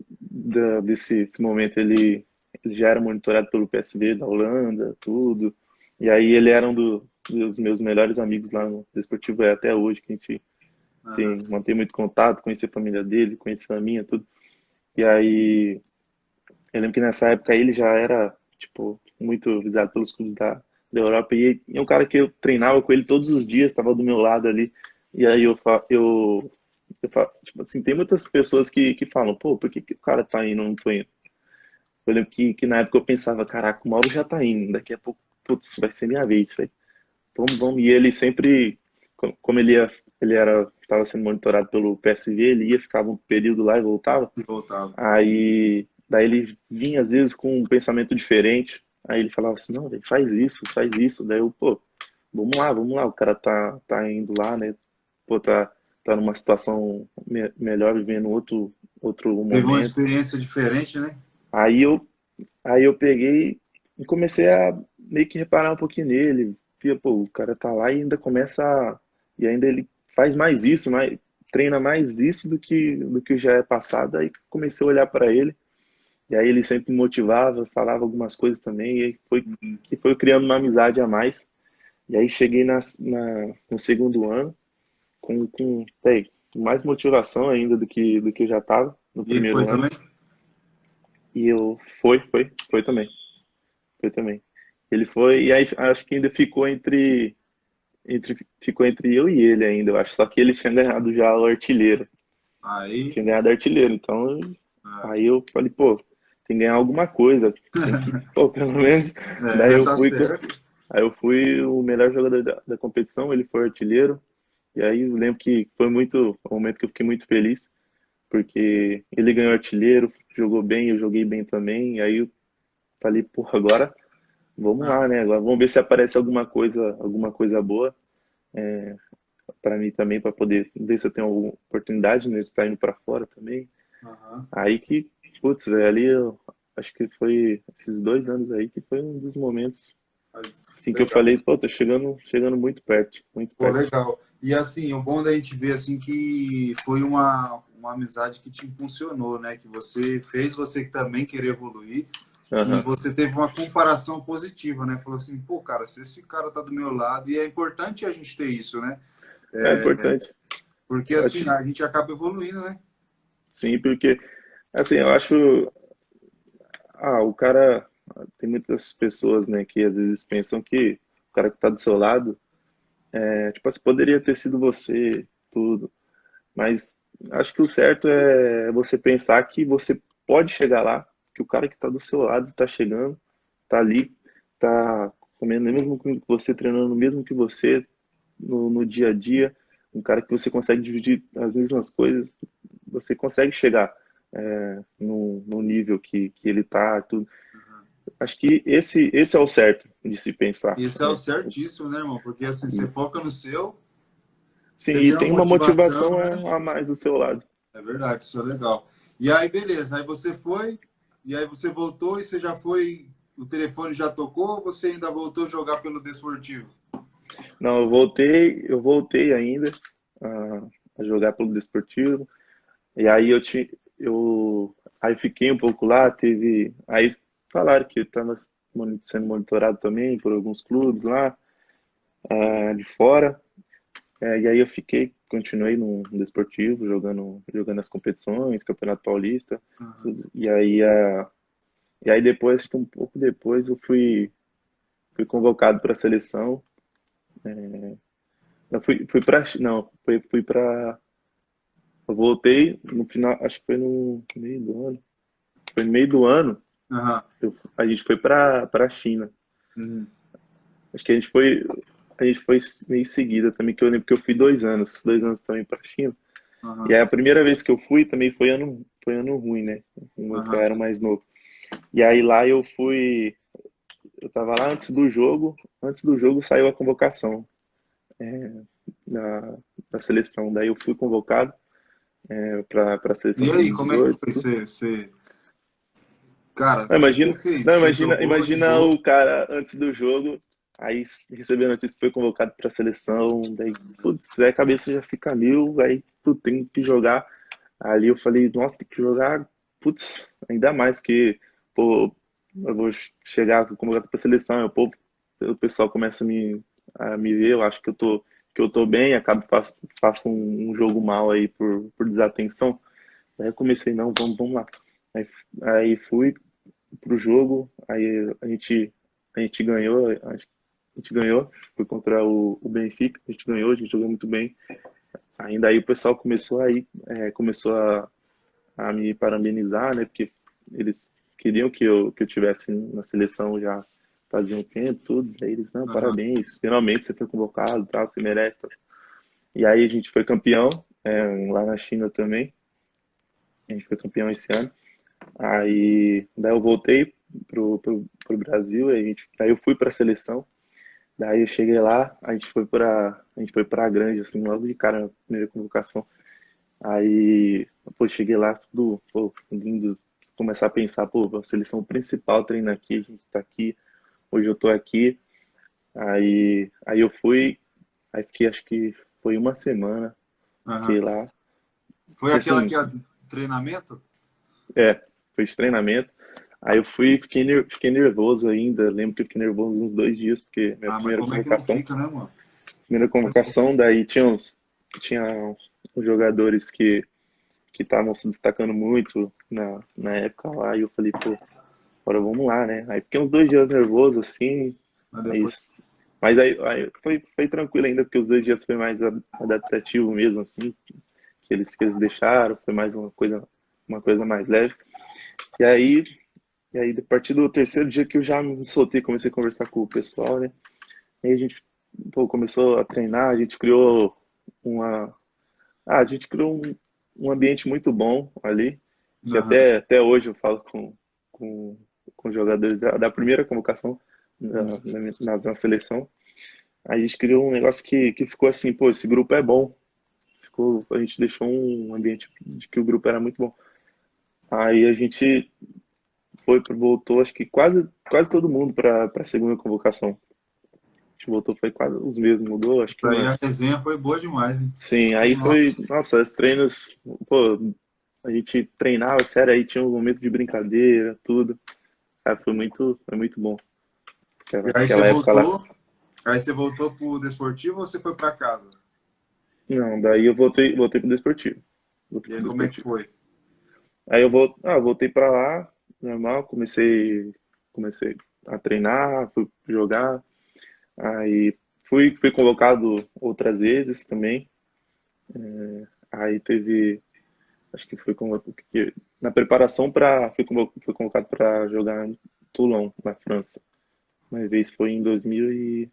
desse momento ele já era monitorado pelo PSV da Holanda, tudo. E aí ele era dos meus melhores amigos lá no Desportivo, até hoje, que a gente Aham. mantém muito contato, conhecer a família dele, conhecer a minha, tudo. E aí eu lembro que nessa época ele já era, tipo, muito visado pelos clubes da Europa. E é um cara que eu treinava com ele todos os dias, estava do meu lado ali. E aí eu tipo assim, tem muitas pessoas que falam, pô, por que, que o cara tá indo, não tô indo? Eu lembro que na época eu pensava, caraca, o Mauro já tá indo, daqui a pouco, putz, vai ser minha vez, velho. Vamos, vamos. E ele sempre, como ele era, estava sendo monitorado pelo PSV, ele ia, ficava um período lá e voltava. E voltava. Aí, daí ele vinha às vezes com um pensamento diferente. Aí ele falava assim, não, velho, faz isso, faz isso. Daí eu, pô, vamos lá, o cara tá indo lá, né? Pô, tá numa situação melhor, vivendo outro Teve uma momento. experiência diferente, né? Aí eu, aí eu peguei e comecei a meio que reparar um pouquinho nele. Via, pô, o cara tá lá e ainda começa e ainda ele faz mais isso, treina mais isso do que já é passado. Aí comecei a olhar para ele, e aí ele sempre me motivava, falava algumas coisas também, e aí foi criando uma amizade a mais. E aí cheguei no segundo ano sei, com mais motivação ainda do que eu já estava no E ele foi primeiro ano. também? E eu foi também. Foi também. Ele foi, e aí acho que ainda ficou entre eu e ele ainda, eu acho. Só que ele tinha ganhado já o artilheiro. Aí, Tinha ganhado artilheiro. Então, é, aí eu falei, pô, tem que ganhar alguma coisa. Tem que, pô, pelo menos. Daí é, tá certo. aí eu fui o melhor jogador da competição, ele foi artilheiro. E aí eu lembro que foi muito, um momento que eu fiquei muito feliz, porque ele ganhou artilheiro, jogou bem, eu joguei bem também. E aí eu falei, pô, agora vamos lá, né? Agora vamos ver se aparece alguma coisa boa para mim também, para poder ver se eu tenho alguma oportunidade, né, de estar indo para fora também. Aham. Aí que, putz, velho, ali eu acho que foi esses 2 anos aí que foi um dos momentos Mas, assim que eu legal. falei, pô, tô chegando muito perto, muito Pô, perto. legal. E assim, o bom da gente ver assim que foi uma amizade que te impulsionou, né? Que você fez você também querer evoluir e Aham. você teve uma comparação positiva, né? Falou assim, pô, cara, se esse cara tá do meu lado, e é importante a gente ter isso, né? É importante. Porque Eu assim, acho, a gente acaba evoluindo, né? sim, porque assim, eu acho, o cara tem muitas pessoas, né, que às vezes pensam que o cara que tá do seu lado, tipo, assim, poderia ter sido você, tudo. Mas acho que o certo é você pensar que você pode chegar lá, que o cara que está do seu lado está chegando, está ali, está comendo o mesmo que você, treinando o mesmo que você no dia a dia, um cara que você consegue dividir as mesmas coisas, você consegue chegar no nível que ele está, tudo. Acho que esse é o certo de se pensar, Isso é o né? certíssimo, né, irmão? Porque assim, você foca no seu, Sim, você e tem uma tem uma motivação, motivação né? a mais do seu lado. É verdade, isso é legal. E aí, beleza, aí você foi, e aí você voltou e você já foi, o telefone já tocou ou você ainda voltou a jogar pelo Desportivo? Não, eu voltei ainda a jogar pelo Desportivo. E aí aí fiquei um pouco lá, aí falaram que eu estava sendo monitorado também por alguns clubes lá, de fora. E aí eu continuei no Desportivo, jogando as competições, Campeonato Paulista, Uhum. tudo. E aí depois, acho que um pouco depois, eu fui convocado para a seleção. Eu fui para, não, fui para. Eu voltei no final, acho que foi no meio do ano. Foi no meio do ano, Uhum. a gente foi para a China. Uhum. Acho que a gente foi meio em seguida também, que eu lembro que eu fui 2 anos também para a China. E Uhum. aí a primeira vez que eu fui também foi ano ruim, né? Que eu Uhum. era mais novo. E aí lá eu tava lá antes do jogo saiu a convocação da, da seleção. Daí eu fui convocado para a seleção E aí, como é que sub-18. foi? Cara, Não, o que que você imagina, fez? não, Você imagina, jogou de imagina boa? o cara antes do jogo, aí recebeu a notícia que foi convocado para a seleção, daí, putz, aí a cabeça já fica mil, aí tu tem que jogar. Ali eu falei, nossa, tem que jogar, putz, ainda mais que, pô, eu vou chegar convocado para a seleção, o pessoal começa a me ver, eu acho que eu tô bem, acabo faço um jogo mal aí por desatenção. Aí eu comecei, não, vamos lá. Aí fui pro jogo, aí a gente ganhou, a gente ganhou, foi contra o Benfica, a gente ganhou, a gente jogou muito bem. ainda aí o pessoal começou a me parabenizar, né? Porque eles queriam que eu tivesse na seleção já fazia um tempo, tudo. Daí eles, não, Aham, parabéns, finalmente você foi convocado, tal, você merece. Tal. E aí a gente foi campeão, lá na China também. A gente foi campeão esse ano. Aí, daí eu voltei pro Brasil, aí eu fui pra seleção. Daí eu cheguei lá, a gente foi pra Grande, assim, logo de cara, na primeira convocação. Aí, pô, cheguei lá, tudo, pô, lindo, começar a pensar, pô, a seleção principal treina aqui, a gente tá aqui, hoje eu tô aqui. Aí eu fui, aí fiquei, acho que foi uma semana, aham. fiquei lá. Foi E aquela assim, que é treinamento? fez treinamento. Aí eu fui, fiquei nervoso ainda, lembro que eu fiquei nervoso uns 2 dias, porque minha Ah, mas como é que não fica, né, mano? primeira convocação, daí tinha uns jogadores que estavam se destacando muito na época lá, e eu falei, pô, agora vamos lá, né? Aí fiquei uns 2 dias nervoso, assim, Mas depois. mas, aí foi tranquilo ainda, porque os 2 dias foi mais adaptativo mesmo, assim, que eles deixaram, foi mais uma coisa mais leve. E aí, a partir do terceiro dia que eu já me soltei, comecei a conversar com o pessoal, né? Aí a gente, pô, começou a treinar, uma, a gente criou um ambiente muito bom ali, que Aham. até hoje eu falo com, com os jogadores da primeira convocação na seleção. A gente criou um negócio que ficou assim, pô, esse grupo é bom. A gente deixou um ambiente de que o grupo era muito bom. Aí a gente voltou, acho que quase todo mundo para a segunda convocação. A gente voltou, foi quase os mesmos, mudou, acho que Isso aí a umas. resenha foi boa demais, hein? Sim, aí Nossa. foi, nossa, os treinos, pô, a gente treinava, sério, aí tinha um momento de brincadeira, tudo. Cara, foi muito bom. E Aquela época lá. aí você voltou pro Desportivo ou você foi para casa? Não, daí eu voltei pro Desportivo. Voltei E aí pro como é que Desportivo. foi? Aí voltei pra lá, normal, comecei a treinar, fui jogar. Aí fui convocado outras vezes também. Aí teve, acho que na preparação para fui convocado para jogar em Toulon, na França. Uma vez foi em 2000 e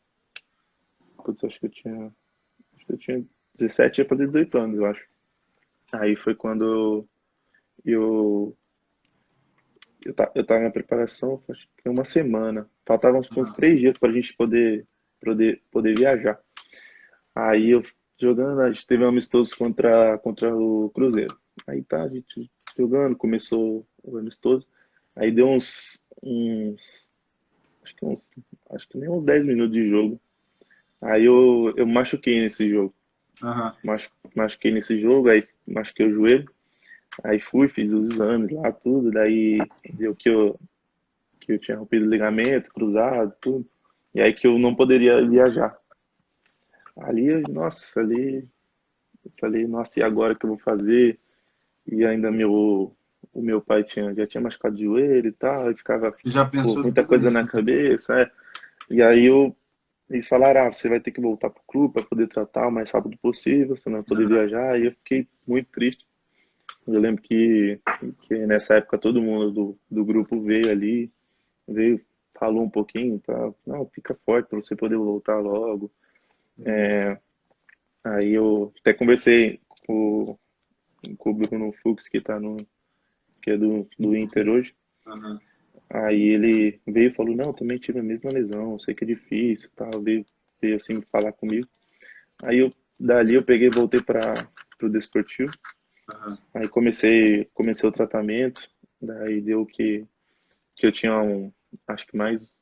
putz, acho que eu tinha 17, ia fazer 18 anos, eu acho. Aí foi quando eu eu tava na preparação, acho que foi uma semana. Faltavam uns Aham. 3 dias para a gente poder viajar. Aí eu jogando, a gente teve um amistoso contra o Cruzeiro. Aí tá, a gente jogando, começou o amistoso. Aí deu acho que uns, acho que nem uns 10 minutos de jogo. Aí eu machuquei nesse jogo. Aham. Machuquei nesse jogo, aí machuquei o joelho. Aí fiz os exames lá, tudo. Daí deu que eu tinha rompido o ligamento, cruzado, tudo. E aí que eu não poderia viajar. Ali, eu falei, nossa, e agora que eu vou fazer? E ainda o meu pai já tinha machucado de joelho e tal, e ficava, Você já pô, pensou em muita tudo coisa isso, na né? cabeça, é. E aí eles falaram, você vai ter que voltar pro clube para poder tratar o mais rápido possível, você não vai poder Aham. viajar. E eu fiquei muito triste. Eu lembro que nessa época todo mundo do grupo veio ali, veio, falou um pouquinho, tá? Não, fica forte para você poder voltar logo. Aí eu até conversei com o Bruno Fux, que é do Inter hoje. Aham. Aí ele veio e falou, não, também tive a mesma lesão, eu sei que é difícil, tal, veio assim falar comigo. Dali eu peguei e voltei para o Desportivo. Aham. Aí comecei o tratamento, daí deu que eu tinha acho que mais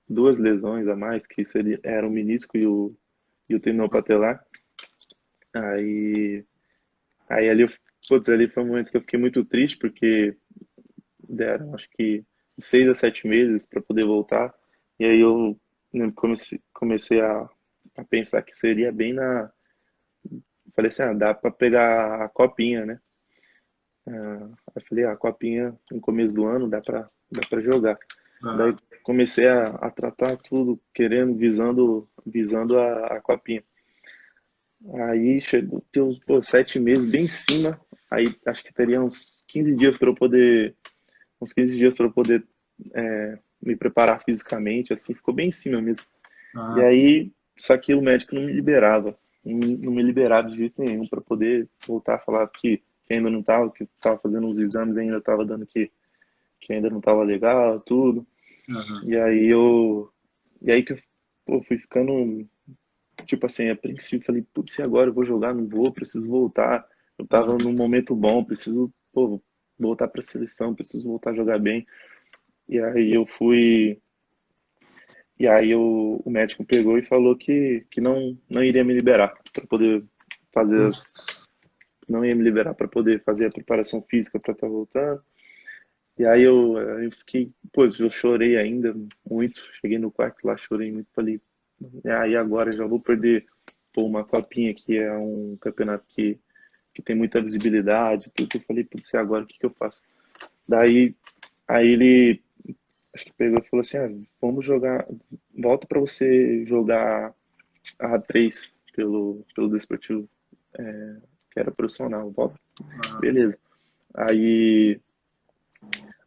2 lesões a mais, que era o menisco e o tendão patelar. Aí, aí ali foi um momento que eu fiquei muito triste, porque deram acho que 6 a 7 meses para poder voltar. E aí eu, né, comecei a pensar que seria bem na. Falei assim, dá para pegar a copinha, né? Aí falei, a copinha no começo do ano dá para jogar. Daí Aham. comecei a tratar tudo, querendo, visando a copinha. Aí chegou, tem uns, pô, 7 meses bem em cima. Aí acho que teria uns 15 dias para eu poder, uns 15 dias para eu poder me preparar fisicamente, assim, ficou bem em cima mesmo. E Aham. aí, só que o médico não me liberava, não me liberava de jeito nenhum para poder voltar a falar que ainda não estava, que estava fazendo uns exames e ainda estava dando que ainda não estava legal, tudo. Aham. E aí eu, e aí que eu, pô, fui ficando, tipo assim, a princípio falei, putz, e agora eu vou jogar, não vou, preciso voltar. Eu tava Aham. num momento bom, preciso, pô, voltar pra seleção, preciso voltar a jogar bem. E aí eu fui, e aí o médico pegou e falou que não iria me liberar para poder fazer Putz. as, não ia me liberar para poder fazer a preparação física para estar voltando. E aí eu fiquei, pô, eu chorei ainda muito, cheguei no quarto lá, chorei muito, falei, e agora já vou perder, pô, uma copinha que é um campeonato que tem muita visibilidade, tudo. Eu falei, putz, e agora o que que eu faço? Daí, aí ele, acho que pegou e falou assim, ah, vamos jogar, volta para você jogar a 3 pelo Desportivo, que era profissional, volta. Aham. Beleza. Aí,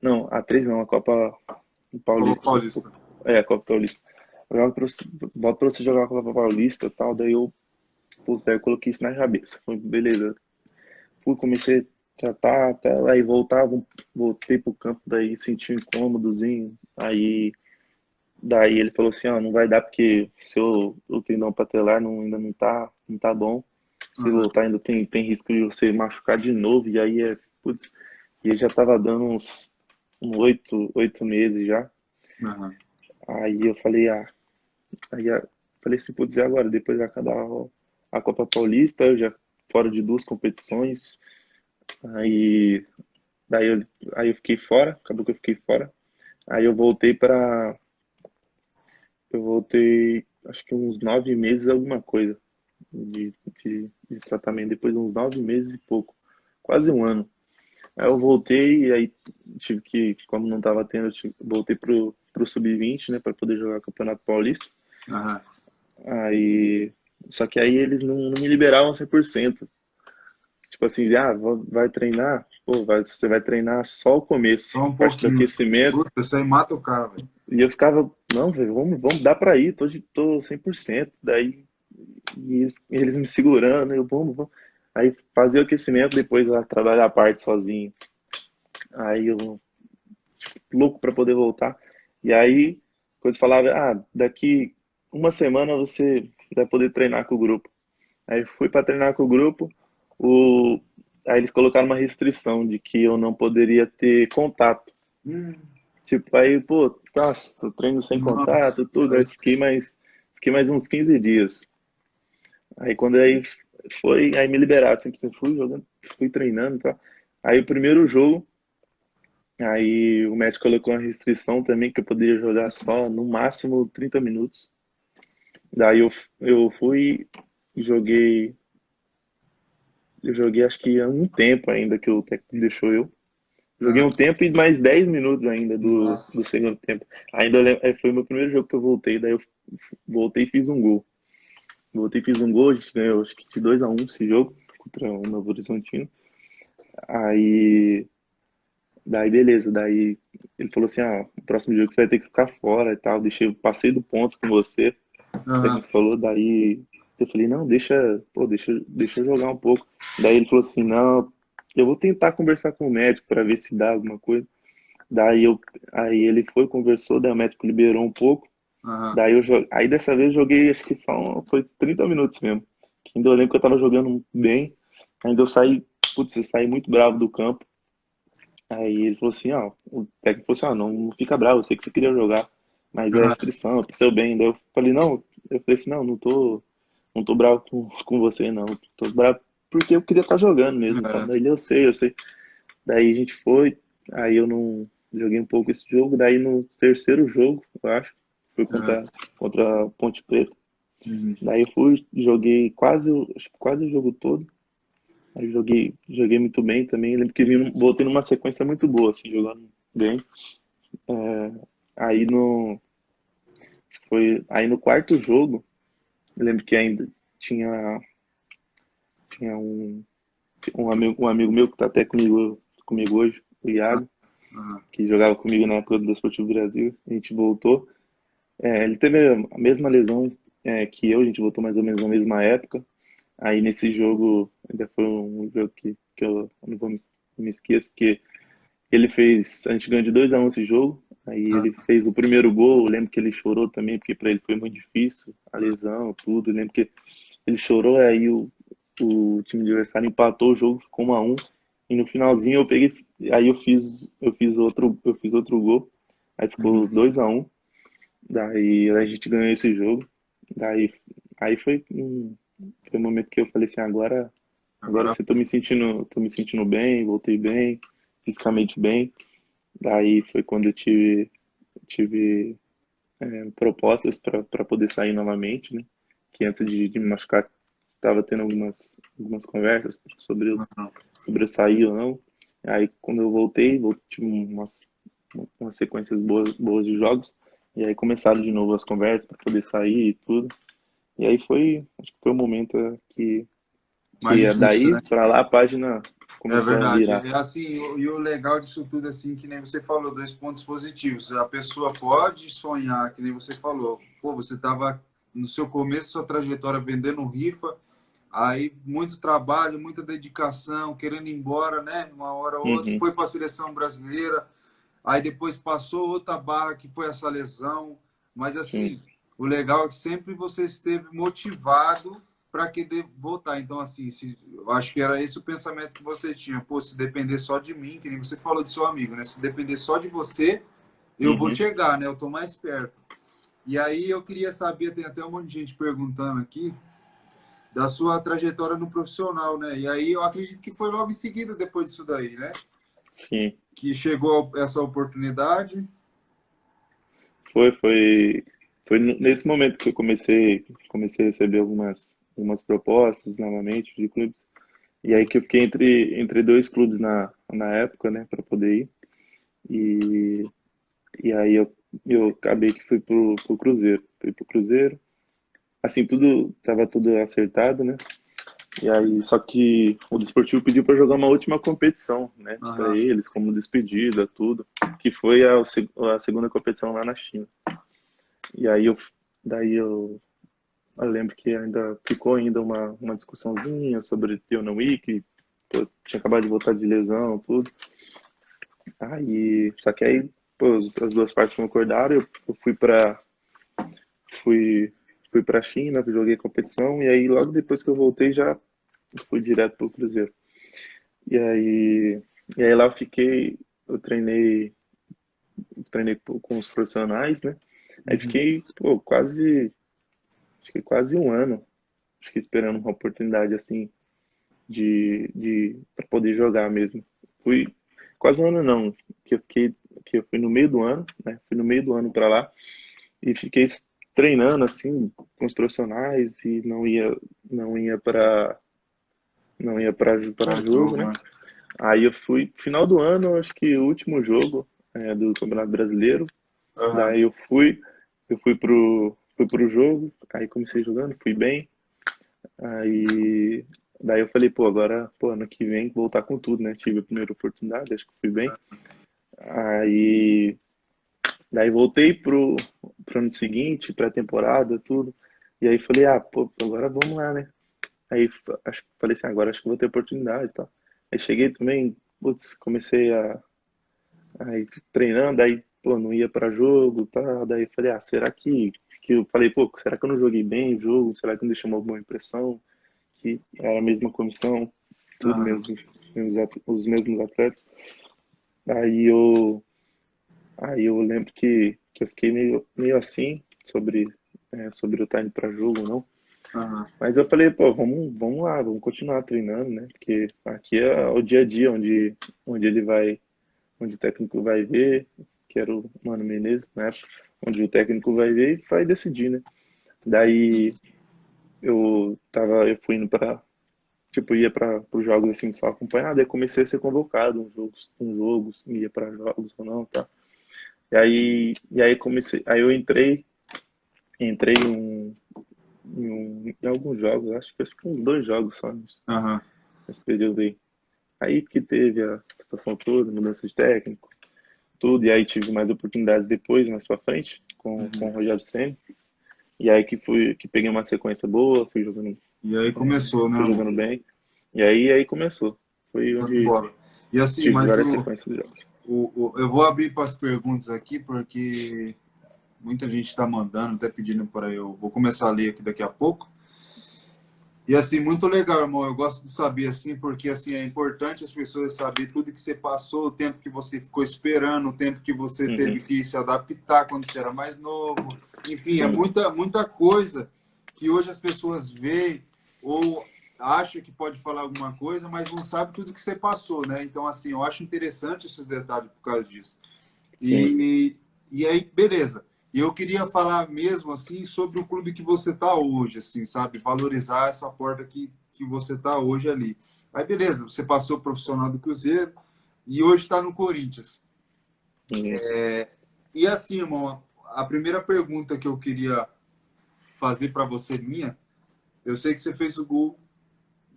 não, A3 não, a Copa Copa Paulista, Paulista. a Copa Paulista. Joga pra você, volta pra você jogar a Copa Paulista e tal, daí eu, pô, daí eu coloquei isso na cabeça. Foi, beleza. Fui, comecei a tratar, até aí voltava, voltei pro campo, daí senti um incômodozinho, aí daí ele falou assim, ó, não vai dar porque o tendão patelar ainda não tá bom. Se Aham. voltar ainda tem risco de você machucar de novo, e aí putz, e ele já tava dando uns 8 meses já. Aham. Aí eu falei, falei assim, putz, e agora? Depois vai acabar a Copa Paulista, eu já fora de 2 competições, aí daí eu, aí eu fiquei fora, acabou que eu fiquei fora. Aí eu voltei, acho que uns 9 meses alguma coisa de, de tratamento, depois de uns 9 meses e pouco, quase um ano. Aí eu voltei e aí tive que, como não tava tendo, voltei pro Sub-20, né, para poder jogar Campeonato Paulista. Aham. Aí, só que aí eles não me liberavam 100%. Tipo assim, vai treinar, pô, você vai treinar só o começo, Só um parte do pouquinho. aquecimento. Puta, isso aí mata o cara, velho. E eu ficava, não, velho, vamos dar pra ir, tô 100%. Daí, eles me segurando, eu, vamos. Aí fazia o aquecimento, depois lá, trabalhar a parte sozinho. Aí eu, louco pra poder voltar. E aí, coisa falava, daqui uma semana você vai poder treinar com o grupo. Aí fui pra treinar com o grupo, o... aí eles colocaram uma restrição de que eu não poderia ter contato. Hum. Tipo, aí, pô, nossa, treino sem Nossa. contato, tudo. Aí fiquei mais uns 15 dias. Aí quando aí aí me liberaram, sempre fui jogando, fui treinando e tal. Aí o primeiro jogo, aí o médico colocou uma restrição também que eu poderia jogar só no máximo 30 minutos. Daí eu fui e eu joguei acho que há um tempo ainda que o técnico deixou eu. Joguei Aham. um tempo e mais 10 minutos ainda do Nossa. segundo tempo. Ainda foi o meu primeiro jogo que eu voltei, daí eu voltei e fiz um gol. Voltei e fiz um gol, a gente ganhou acho que de 2-1 esse jogo contra o Novo Horizontino. Aí, daí beleza, daí ele falou assim, o próximo jogo você vai ter que ficar fora e tal. Passei do ponto com você, o Aham. técnico falou, daí eu falei, não, deixa eu jogar um pouco. Daí ele falou assim, não, eu vou tentar conversar com o médico para ver se dá alguma coisa. Daí aí ele foi, conversou, daí o médico liberou um pouco. Aham. Aí dessa vez eu joguei, acho que foi 30 minutos mesmo. Ainda eu lembro que eu tava jogando bem. Ainda eu saí muito bravo do campo. Aí ele falou assim, o técnico falou assim, não fica bravo, eu sei que você queria jogar, mas é Aham. restrição, é pro seu bem. Daí eu falei assim, não tô bravo com você, não. Tô bravo porque eu queria estar jogando mesmo, tá? É. Daí ele, eu sei. Daí a gente foi, aí eu não joguei um pouco esse jogo, daí no terceiro jogo, eu acho, foi Aham. contra a Ponte Preta. Uhum. Daí eu fui, joguei acho que quase o jogo todo. Aí joguei muito bem também. Eu lembro que voltei numa sequência muito boa, assim, jogando bem. É, aí aí no quarto jogo, eu lembro que ainda tinha. tinha um amigo meu que está até comigo hoje, o Iago, Aham. que jogava comigo na época do Desportivo Brasil. A gente voltou. Ele teve a mesma lesão que eu, a gente voltou mais ou menos na mesma época. Aí nesse jogo, ainda foi um jogo que eu não vou me esqueço, porque a gente ganhou de 2-1 esse jogo. Aí ele Ah, fez o primeiro gol, eu lembro que ele chorou também, porque para ele foi muito difícil, a lesão, tudo. Eu lembro que ele chorou, aí o time adversário empatou o jogo, ficou 1-1. E no finalzinho eu peguei, aí eu fiz outro gol. Aí ficou uhum. 2-1. Daí a gente ganhou esse jogo. Daí aí foi um momento que eu falei assim, agora Agora, sim tô me sentindo bem, voltei bem, fisicamente bem. Daí foi quando eu tive propostas para poder sair novamente, né? Que antes de me machucar, estava tendo algumas conversas aham. sobre eu sair ou não. Aí quando eu voltei, tive umas sequências boas de jogos. E aí começaram de novo as conversas para poder sair e tudo. E aí acho que foi o momento Mais que é difícil, daí né? para lá a página É começou a verdade. virar. É assim, e o legal disso tudo, assim, que nem você falou, dois pontos positivos. A pessoa pode sonhar, que nem você falou. Pô, você estava no seu começo, sua trajetória vendendo rifa, aí muito trabalho, muita dedicação, querendo ir embora, né? Uma hora ou outra, Uhum, foi para a seleção brasileira, aí depois passou outra barra que foi essa lesão. Mas sim. assim, o legal é que sempre você esteve motivado para querer voltar. Então, assim, eu acho que era esse o pensamento que você tinha. Pô, se depender só de mim, que nem você falou do seu amigo, né? Se depender só de você, eu vou Uhum, chegar, né? Eu tô mais perto. E aí eu queria saber, tem até um monte de gente perguntando aqui, da sua trajetória no profissional, né? E aí eu acredito que foi logo em seguida, depois disso daí, né? sim. Que chegou essa oportunidade. Foi, foi nesse momento que eu comecei a receber algumas propostas novamente de clubes. E aí que eu fiquei entre dois clubes na época, né, para poder ir. E, e aí eu acabei que fui pro Cruzeiro. Fui pro Cruzeiro. Assim, tava tudo acertado, né? E aí, só que o Desportivo pediu para jogar uma última competição, né, para Aham. eles, como despedida, tudo, que foi a segunda competição lá na China. E aí eu lembro que ainda ficou ainda uma discussãozinha sobre eu não ir, que pô, tinha acabado de voltar de lesão, tudo. Só que aí, pô, as duas partes concordaram, eu fui, fui pra China, joguei competição, e aí logo depois que eu voltei já fui direto pro Cruzeiro. E aí, e aí lá eu treinei com os profissionais, né? Aí Uhum. fiquei, pô, acho que quase um ano, acho que esperando uma oportunidade assim para poder jogar mesmo. Fui quase um ano não, que eu fui no meio do ano, né? Fui no meio do ano para lá e fiquei treinando assim com os profissionais e não ia para Para jogo, jogo, né? né? Aí eu fui final do ano, acho que o último jogo do Campeonato Brasileiro. Aham. Daí fui pro jogo, aí comecei jogando, fui bem. Aí daí eu falei, pô, agora, pô, ano que vem voltar com tudo, né? Tive a primeira oportunidade, acho que fui bem. Aí daí voltei pro ano seguinte, pré-temporada, tudo. E aí falei, pô, agora vamos lá, né? Aí falei assim, agora acho que vou ter oportunidade e tal. Aí cheguei também, putz, comecei aí treinando, aí, pô, não ia pra jogo, tá? Daí falei, será que eu falei, pô, será que eu não joguei bem o jogo? Será que não deixei uma boa impressão? Que era a mesma comissão, tudo Aham. mesmo, os mesmos atletas. Aí eu, aí eu lembro que eu fiquei meio assim sobre eu estar indo pra jogo ou não. Aham. Mas eu falei, pô, vamos lá, vamos continuar treinando, né? Porque aqui é o dia a dia onde o técnico vai ver, que era o Mano Menezes, né? Onde o técnico vai ver e vai decidir, né? Daí eu fui indo tipo, ia para os jogos assim só acompanhar, daí comecei a ser convocado uns jogos, ia para jogos ou não, tá? E aí eu entrei em alguns jogos, acho que uns 2 jogos só Aham. nesse período aí. Aí que teve a situação toda, mudança de técnico, tudo, e aí tive mais oportunidades depois, mais pra frente, com o Uhum. Rogério Ceni. E aí que peguei uma sequência boa, E aí começou, né, fui irmão? jogando bem. E aí começou. Foi Show de onde bola. E assim, tive mas várias sequências de jogos. eu vou abrir para as perguntas aqui, porque muita gente está mandando, até pedindo para eu. Vou começar a ler aqui daqui a pouco. E assim, muito legal, irmão. Eu gosto de saber assim, porque assim é importante as pessoas saberem tudo que você passou, o tempo que você ficou esperando, o tempo que você Uhum, teve que se adaptar quando você era mais novo. Enfim, é sim, muita coisa que hoje as pessoas veem ou acham que pode falar alguma coisa, mas não sabe tudo que você passou, né? Então, assim, eu acho interessante esses detalhes por causa disso. sim. E aí, beleza. E eu queria falar mesmo assim sobre o clube que você está hoje, assim, sabe? Valorizar essa porta que você está hoje ali. Aí, beleza, você passou profissional do Cruzeiro e hoje está no Corinthians. Uhum. E assim, irmão, a primeira pergunta que eu queria fazer para você minha, eu sei que você fez o gol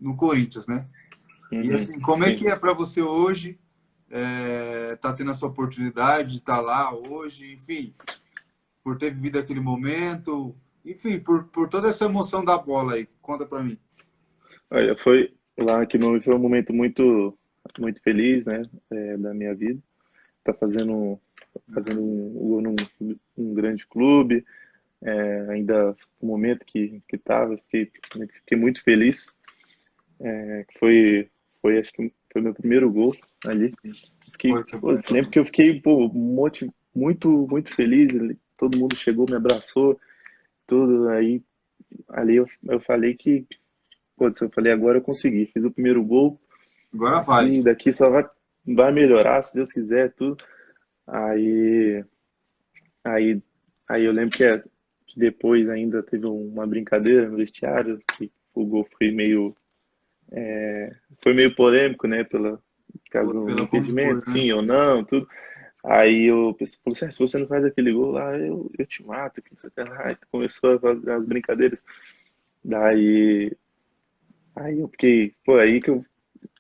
no Corinthians, né? E Uhum, assim, como é sim. que é para você hoje tá tendo essa oportunidade de estar tá lá hoje, enfim, por ter vivido aquele momento, enfim, por toda essa emoção da bola aí. Conta para mim. Olha, foi lá que foi um momento muito feliz, né, da minha vida. Tá fazendo um gol num grande clube, ainda no momento que tava, fiquei muito feliz. Acho que foi meu primeiro gol ali. Foi que você Pô, comentou. lembro que eu fiquei, pô, muito feliz. Todo mundo chegou, me abraçou, tudo. Aí, ali eu falei que, pô, eu falei, agora eu consegui. Fiz o primeiro gol. Agora vai. Daqui só vai melhorar, se Deus quiser, tudo. Aí, aí, aí eu lembro que depois ainda teve uma brincadeira no vestiário, que o gol foi meio polêmico, né, pela caso do Pela como impedimento, foi, né? sim ou não, tudo. Aí o pessoal falou assim, se você não faz aquele gol lá, eu te mato, que não sei o que lá. Aí começou a fazer as brincadeiras. Daí, aí eu fiquei, pô, aí que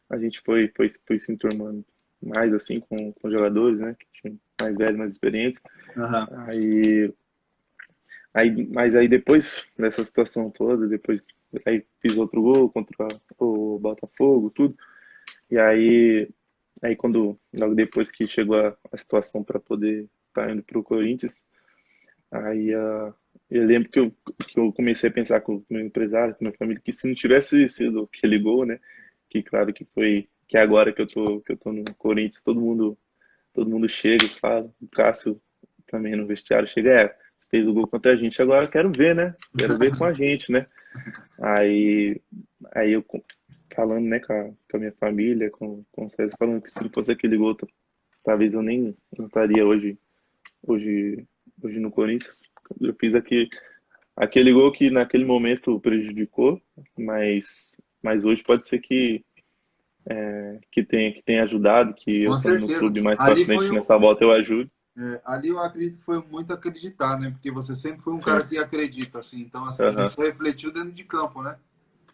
a gente foi se enturmando mais assim com os jogadores, né, que tinham mais velhos, mais experientes. Aham. Aí, mas aí depois dessa situação toda, depois aí fiz outro gol contra o Botafogo, tudo. E aí quando logo depois que chegou a situação para poder estar indo pro Corinthians, aí eu lembro que eu comecei a pensar com o meu empresário, com a minha família, que se não tivesse sido aquele gol, né, que claro que foi, que é agora que eu tô no Corinthians, todo mundo chega e fala, o Cássio também no vestiário chega, você fez o gol contra a gente, agora eu quero ver, né? Quero ver com a gente, né? Aí, aí eu falando, né, com a minha família, com o César, falando que se não fosse aquele gol, talvez eu nem não estaria hoje, hoje no Corinthians. Eu fiz aquele gol que naquele momento prejudicou, mas hoje pode ser que tenha ajudado, que eu Com estando no certeza. clube mais pra frente nessa volta eu ajude. Ali eu acredito que foi muito acreditar, né? Porque você sempre foi um Sim. cara que acredita, assim. Então, assim, Aham. isso refletiu dentro de campo, né?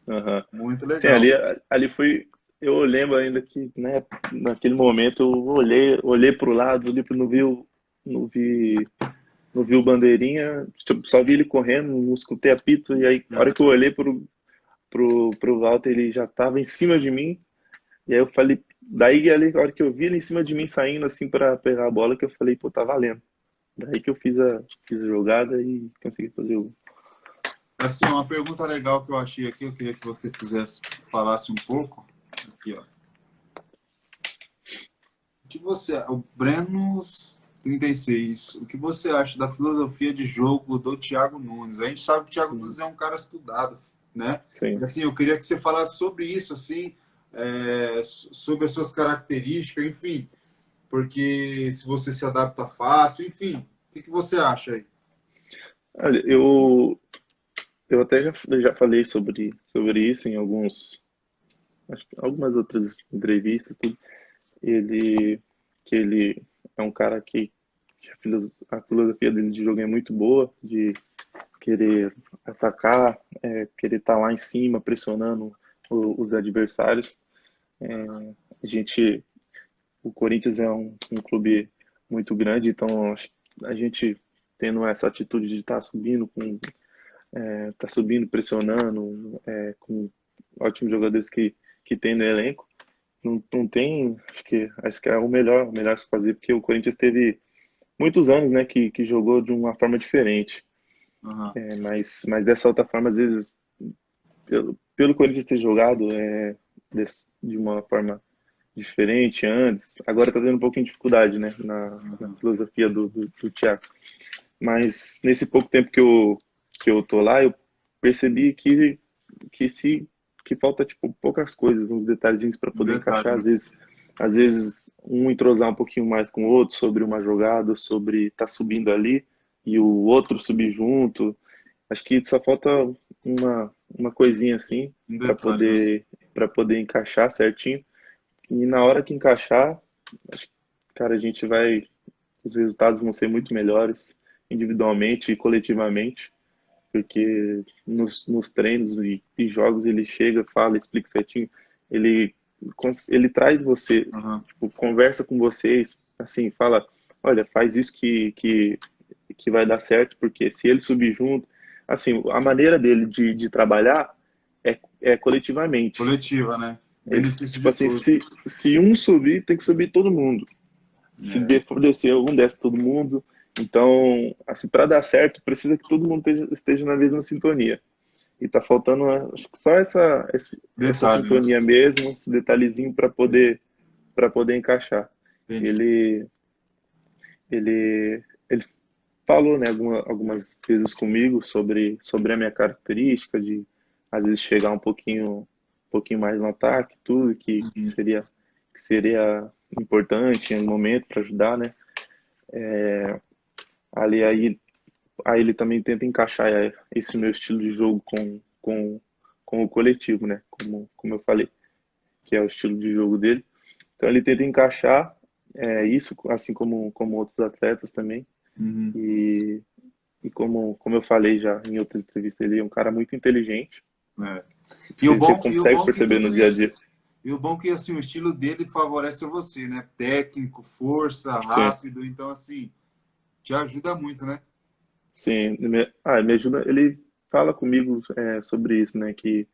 Aham. Muito Sim, legal. ali foi. Eu lembro ainda que, né, naquele momento eu olhei pro lado, não vi, não vi o bandeirinha, só vi ele correndo, não escutei apito, e aí, a hora que eu olhei pro Walter, ele já tava em cima de mim, e aí eu falei, daí ali, a hora que eu vi ele em cima de mim saindo assim para pegar a bola, que eu falei, pô, tá valendo. Daí que eu fiz a jogada e consegui fazer o. Assim, uma pergunta legal que eu achei aqui, eu queria que você falasse um pouco. Aqui, ó. O que você, o Brenos 36, o que você acha da filosofia de jogo do Thiago Nunes? A gente sabe que o Thiago Nunes é um cara estudado, né? E Sim. assim, eu queria que você falasse sobre isso, assim, sobre as suas características, enfim, porque se você se adapta fácil, enfim, o que você acha aí? Olha, eu até já falei sobre isso em algumas outras entrevistas, tudo. Ele, que ele é um cara que a filosofia dele de jogo é muito boa, querer atacar, querer estar lá em cima, pressionando os adversários. A gente, o Corinthians é um clube muito grande, então a gente tendo essa atitude de estar subindo, tá subindo, pressionando, com ótimos jogadores que tem no elenco, não tem, acho que é o melhor a se fazer, porque o Corinthians teve muitos anos, né, que jogou de uma forma diferente. Aham. Mas dessa outra forma, às vezes, pelo Corinthians ter jogado de uma forma diferente antes, agora tá tendo um pouquinho de dificuldade, né, na Aham. filosofia do Thiago. Mas nesse pouco tempo que eu tô lá, eu percebi que se que falta tipo poucas coisas, uns detalhezinhos para Um poder detalhe, encaixar, né? às vezes um entrosar um pouquinho mais com o outro sobre uma jogada, sobre estar subindo ali e o outro subir junto. Acho que só falta uma coisinha assim Um para detalhe, né? poder encaixar certinho. E na hora que encaixar, acho que, cara, os resultados vão ser muito melhores individualmente e coletivamente, porque nos treinos e jogos ele chega, fala, explica certinho, ele, ele traz você, Aham. tipo, conversa com vocês, assim, fala, olha, faz isso que vai dar certo, porque se ele subir junto, assim, a maneira dele de trabalhar é coletivamente. Coletiva, né? Ele, Benefício tipo de assim, todos. se um subir, tem que subir todo mundo. Se É, for descer um, desce todo mundo. Então, assim, para dar certo, precisa que todo mundo esteja na mesma sintonia. E tá faltando, acho que só essa detalhe, né? sintonia mesmo, esse detalhezinho para poder encaixar. Entendi. Ele, ele falou, né, algumas vezes comigo sobre a minha característica de às vezes chegar um pouquinho mais no ataque, tudo Uhum. que seria importante em um momento para ajudar, né? Ali aí ele também tenta encaixar esse meu estilo de jogo com o coletivo, né? Como eu falei, que é o estilo de jogo dele. Então ele tenta encaixar isso, assim como outros atletas também. Uhum. E, e como eu falei já em outras entrevistas, ele é um cara muito inteligente. É. Você E o consegue bom que perceber no tudo dia a isso, dia. e o bom que assim, o estilo dele favorece você, né? Técnico, força, Sim, rápido, então assim, te ajuda muito, né? sim. Ele me ajuda. Ele fala comigo sobre isso, né? Que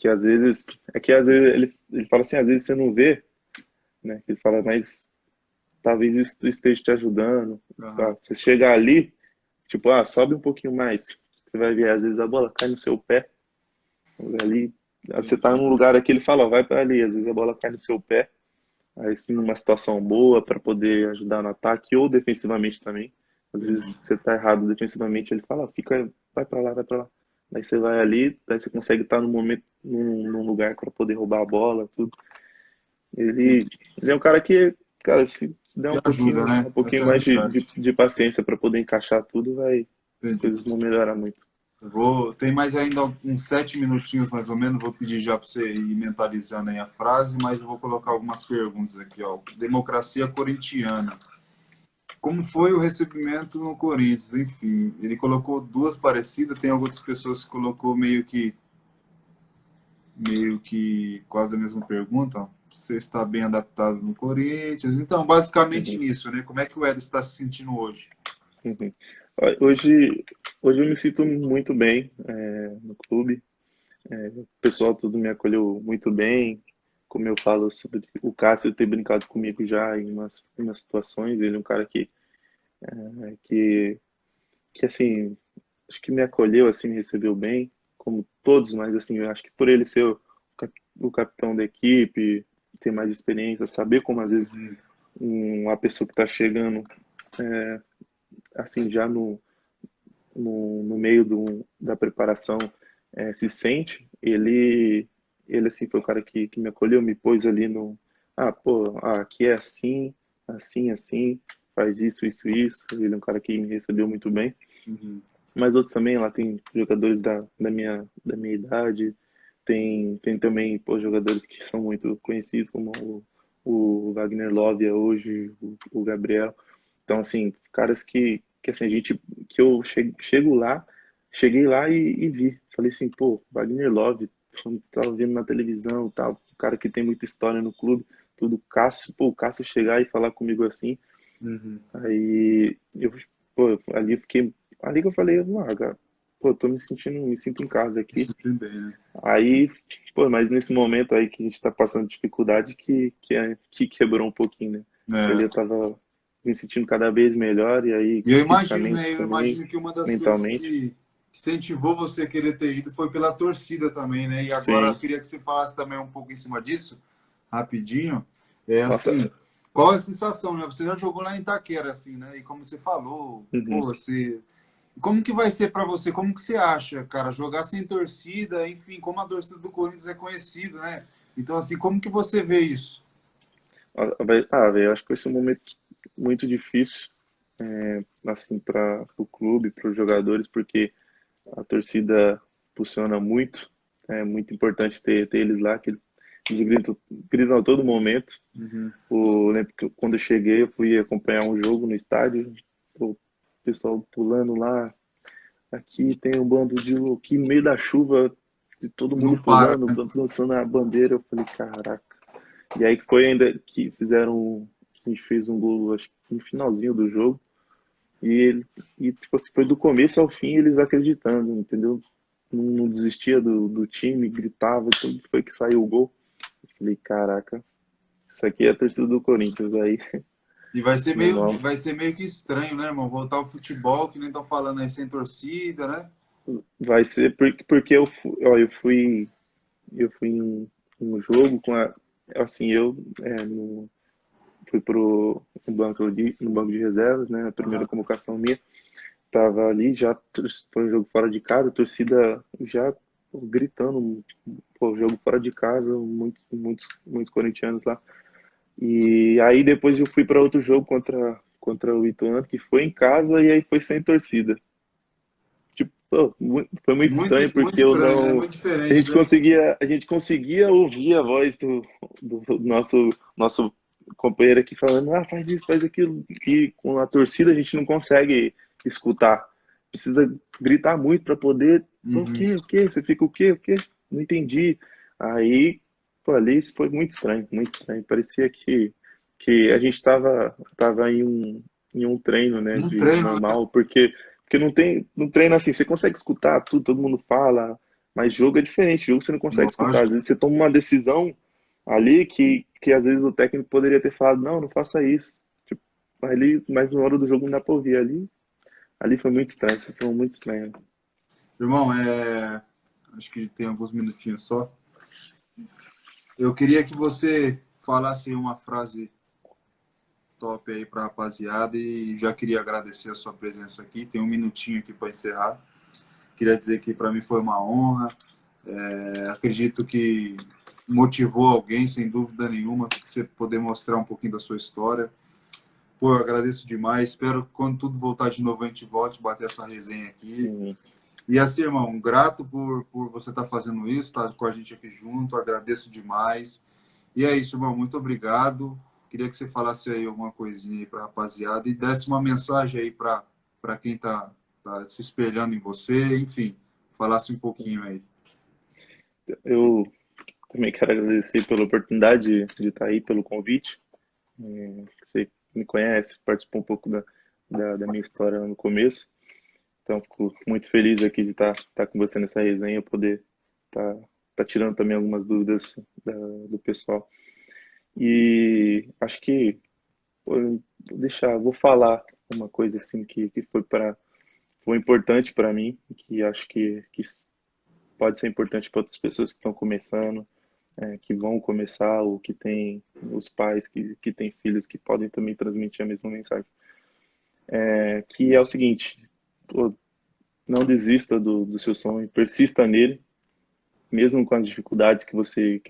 às vezes. É que às vezes ele fala assim, às vezes você não vê, né? Ele fala, mas talvez isso esteja te ajudando. Aham. Tá? Você chegar ali, tipo, sobe um pouquinho mais. Você vai ver, às vezes a bola cai no seu pé. Ali, você tá Entendi. num lugar aqui, ele fala, ó, vai para ali. Às vezes a bola cai no seu pé. Aí, sim, numa situação boa para poder ajudar no ataque ou defensivamente também. Às Entendi. vezes você tá errado defensivamente, ele fala, fica, vai para lá, vai para lá. Daí você vai ali, daí você consegue estar no momento, num lugar para poder roubar a bola, tudo. Ele, Entendi. ele é um cara que, cara, se der Te ajuda, um né? pouquinho Essa é a mais realidade. de paciência para poder encaixar tudo, as Entendi. coisas não melhorar muito. Tem mais ainda uns 7 minutinhos mais ou menos. Vou pedir já para você ir mentalizando aí a frase, mas eu vou colocar algumas perguntas aqui, ó. Democracia corintiana. Como foi o recebimento no Corinthians? Enfim, ele colocou duas parecidas, tem outras pessoas que colocou meio que quase a mesma pergunta. Você está bem adaptado no Corinthians? Então, basicamente Uhum, nisso, né? Como é que o Eder está se sentindo hoje? uhum. Hoje eu me sinto muito bem no clube. O pessoal tudo me acolheu muito bem. Como eu falo sobre o Cássio ter brincado comigo já em umas situações, ele é um cara que, que assim, acho que me acolheu, assim, me recebeu bem, como todos, mas assim, eu acho que por ele ser o capitão da equipe, ter mais experiência, saber como às vezes Uhum. uma pessoa que está chegando, assim, já no meio da preparação se sente, ele assim foi o cara que me acolheu, me pôs ali pô, aqui é assim, assim, assim, faz isso, isso, isso. Ele é um cara que me recebeu muito bem. Uhum. Mas outros também, lá tem jogadores da minha idade, tem também, pô, jogadores que são muito conhecidos, como o Wagner Love é hoje, o Gabriel. Então, assim, caras que assim, que eu chego lá, cheguei lá e vi. Falei assim, pô, Wagner Love, tava vendo na televisão, tal, um cara que tem muita história no clube, tudo. Cássio, pô, o Cássio chegar e falar comigo assim, Uhum. aí eu, pô, ali eu fiquei, ali que eu falei, ah, cara, pô, tô me sentindo, me sinto em casa aqui. Isso tem bem, né? Aí, pô, mas nesse momento aí que a gente tá passando dificuldade, que quebrou um pouquinho, né? Que ali É. eu tava me sentindo cada vez melhor, e aí E eu imagino, né? fisicamente Eu também, imagino que uma das coisas mentalmente. que incentivou você a querer ter ido foi pela torcida também, né? E agora eu Sim. queria que você falasse também um pouco em cima disso, rapidinho. É Nossa, assim, qual é a sensação, né? Você já jogou lá em Itaquera, assim, né? E como você falou, pô, uhum. você. Como que vai ser para você? Como que você acha, cara, jogar sem torcida, enfim, como a torcida do Corinthians é conhecida, né? Então, assim, como que você vê isso? Velho, acho que vai ser um momento muito difícil, assim, para o clube, para os jogadores, porque a torcida funciona muito. É muito importante ter eles lá, que eles gritam a todo momento. Uhum. Eu lembro que quando eu cheguei, eu fui acompanhar um jogo no estádio, o pessoal pulando lá, aqui tem um bando de louco, aqui no meio da chuva, e todo mundo Não para, pulando, né? dançando a bandeira. Eu falei, caraca. E aí foi ainda que fizeram, que a gente fez um gol, acho que no finalzinho do jogo, e ele, e tipo assim, foi do começo ao fim eles acreditando, entendeu? Não desistia do time, gritava, tudo foi que saiu o gol. Eu falei, caraca, isso aqui é a torcida do Corinthians aí. E Não, vai ser meio que estranho, né, irmão? Voltar ao futebol, que nem estão falando aí, sem torcida, né? vai ser porque ó, eu fui em um jogo com a, assim, fui pro no banco de reservas, né, a primeira Aham. convocação minha. Tava ali, já foi um jogo fora de casa, a torcida já gritando, pô, jogo fora de casa, muitos corintianos lá. E aí depois eu fui para outro jogo contra o Ituano, que foi em casa e aí foi sem torcida. Tipo, pô, foi muito Muito, estranho muito porque eu estranho, né? não, Muito diferente, né? a gente conseguia ouvir a voz do nosso companheiro aqui falando, ah, faz isso, faz aquilo, e com a torcida a gente não consegue escutar. Precisa gritar muito para poder, o Uhum. quê, o quê? Você fica o quê, o quê? Não entendi. Aí, pô, ali foi muito estranho, muito estranho. Parecia que a gente tava em um treino, né, No de treino, né? normal, porque não tem, no treino assim, você consegue escutar tudo, todo mundo fala, mas jogo é diferente, jogo você não consegue escutar. Às Lógico. vezes você toma uma decisão ali que às vezes o técnico poderia ter falado, não, não faça isso. Tipo, ali, mas na hora do jogo não dá pra ouvir. Ali foi muito estranho, sessão muito estranha. Irmão, acho que tem alguns minutinhos só. Eu queria que você falasse uma frase top aí para a rapaziada e já queria agradecer a sua presença aqui. Tem um minutinho aqui para encerrar. Queria dizer que para mim foi uma honra. Acredito que motivou alguém, sem dúvida nenhuma, você poder mostrar um pouquinho da sua história. Pô, eu agradeço demais. Espero que quando tudo voltar de novo a gente volte, bater essa resenha aqui. Sim, E assim, irmão, grato por você estar fazendo isso, estar com a gente aqui junto. Agradeço demais. E é isso, irmão. Muito obrigado. Queria que você falasse aí alguma coisinha aí para a rapaziada e desse uma mensagem aí para quem tá se espelhando em você. Enfim, falasse um pouquinho aí. eu também quero agradecer pela oportunidade de estar aí, pelo convite. Você me conhece, participou um pouco da minha história no começo. Então, fico muito feliz aqui de estar com você nessa resenha, poder tá tirando também algumas dúvidas do pessoal. E acho que pô, vou falar uma coisa assim que foi importante para mim, que acho que pode ser importante para outras pessoas que estão começando, que vão começar ou que têm os pais que têm filhos que podem também transmitir a mesma mensagem. Que é o seguinte, pô, não desista do seu sonho, persista nele, mesmo com as dificuldades que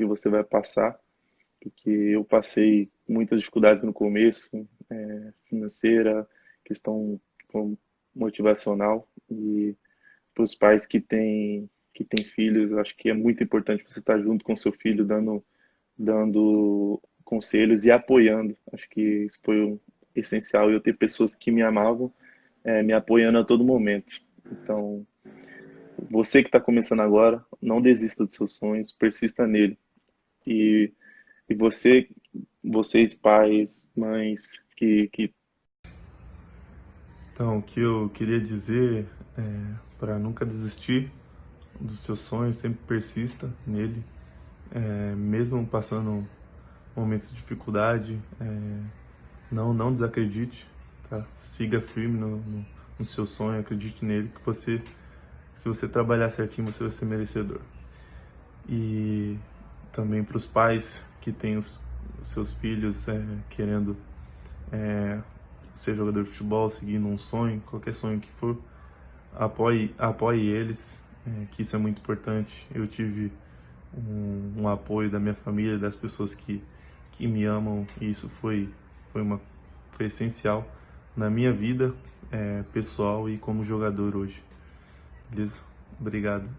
você vai passar, porque eu passei muitas dificuldades no começo, financeira, questão motivacional, e para os pais que têm filhos, eu acho que é muito importante você estar junto com seu filho, dando conselhos e apoiando. Acho que isso foi essencial. Eu ter pessoas que me amavam, me apoiando a todo momento. Então, Você que está começando agora, não desista dos seus sonhos, persista nele. E, e vocês, pais, mães, que Então, o que eu queria dizer é para nunca desistir dos seus sonhos, sempre persista nele, mesmo passando momentos de dificuldade, não desacredite, tá? Siga firme no seu sonho, acredite nele, que você, se você trabalhar certinho, você vai ser merecedor. E também para os pais que têm os seus filhos querendo ser jogador de futebol, seguindo um sonho, qualquer sonho que for, apoie eles, que isso é muito importante. Eu tive um apoio da minha família, das pessoas que me amam, e isso foi essencial na minha vida pessoal e como jogador hoje. Beleza? Obrigado.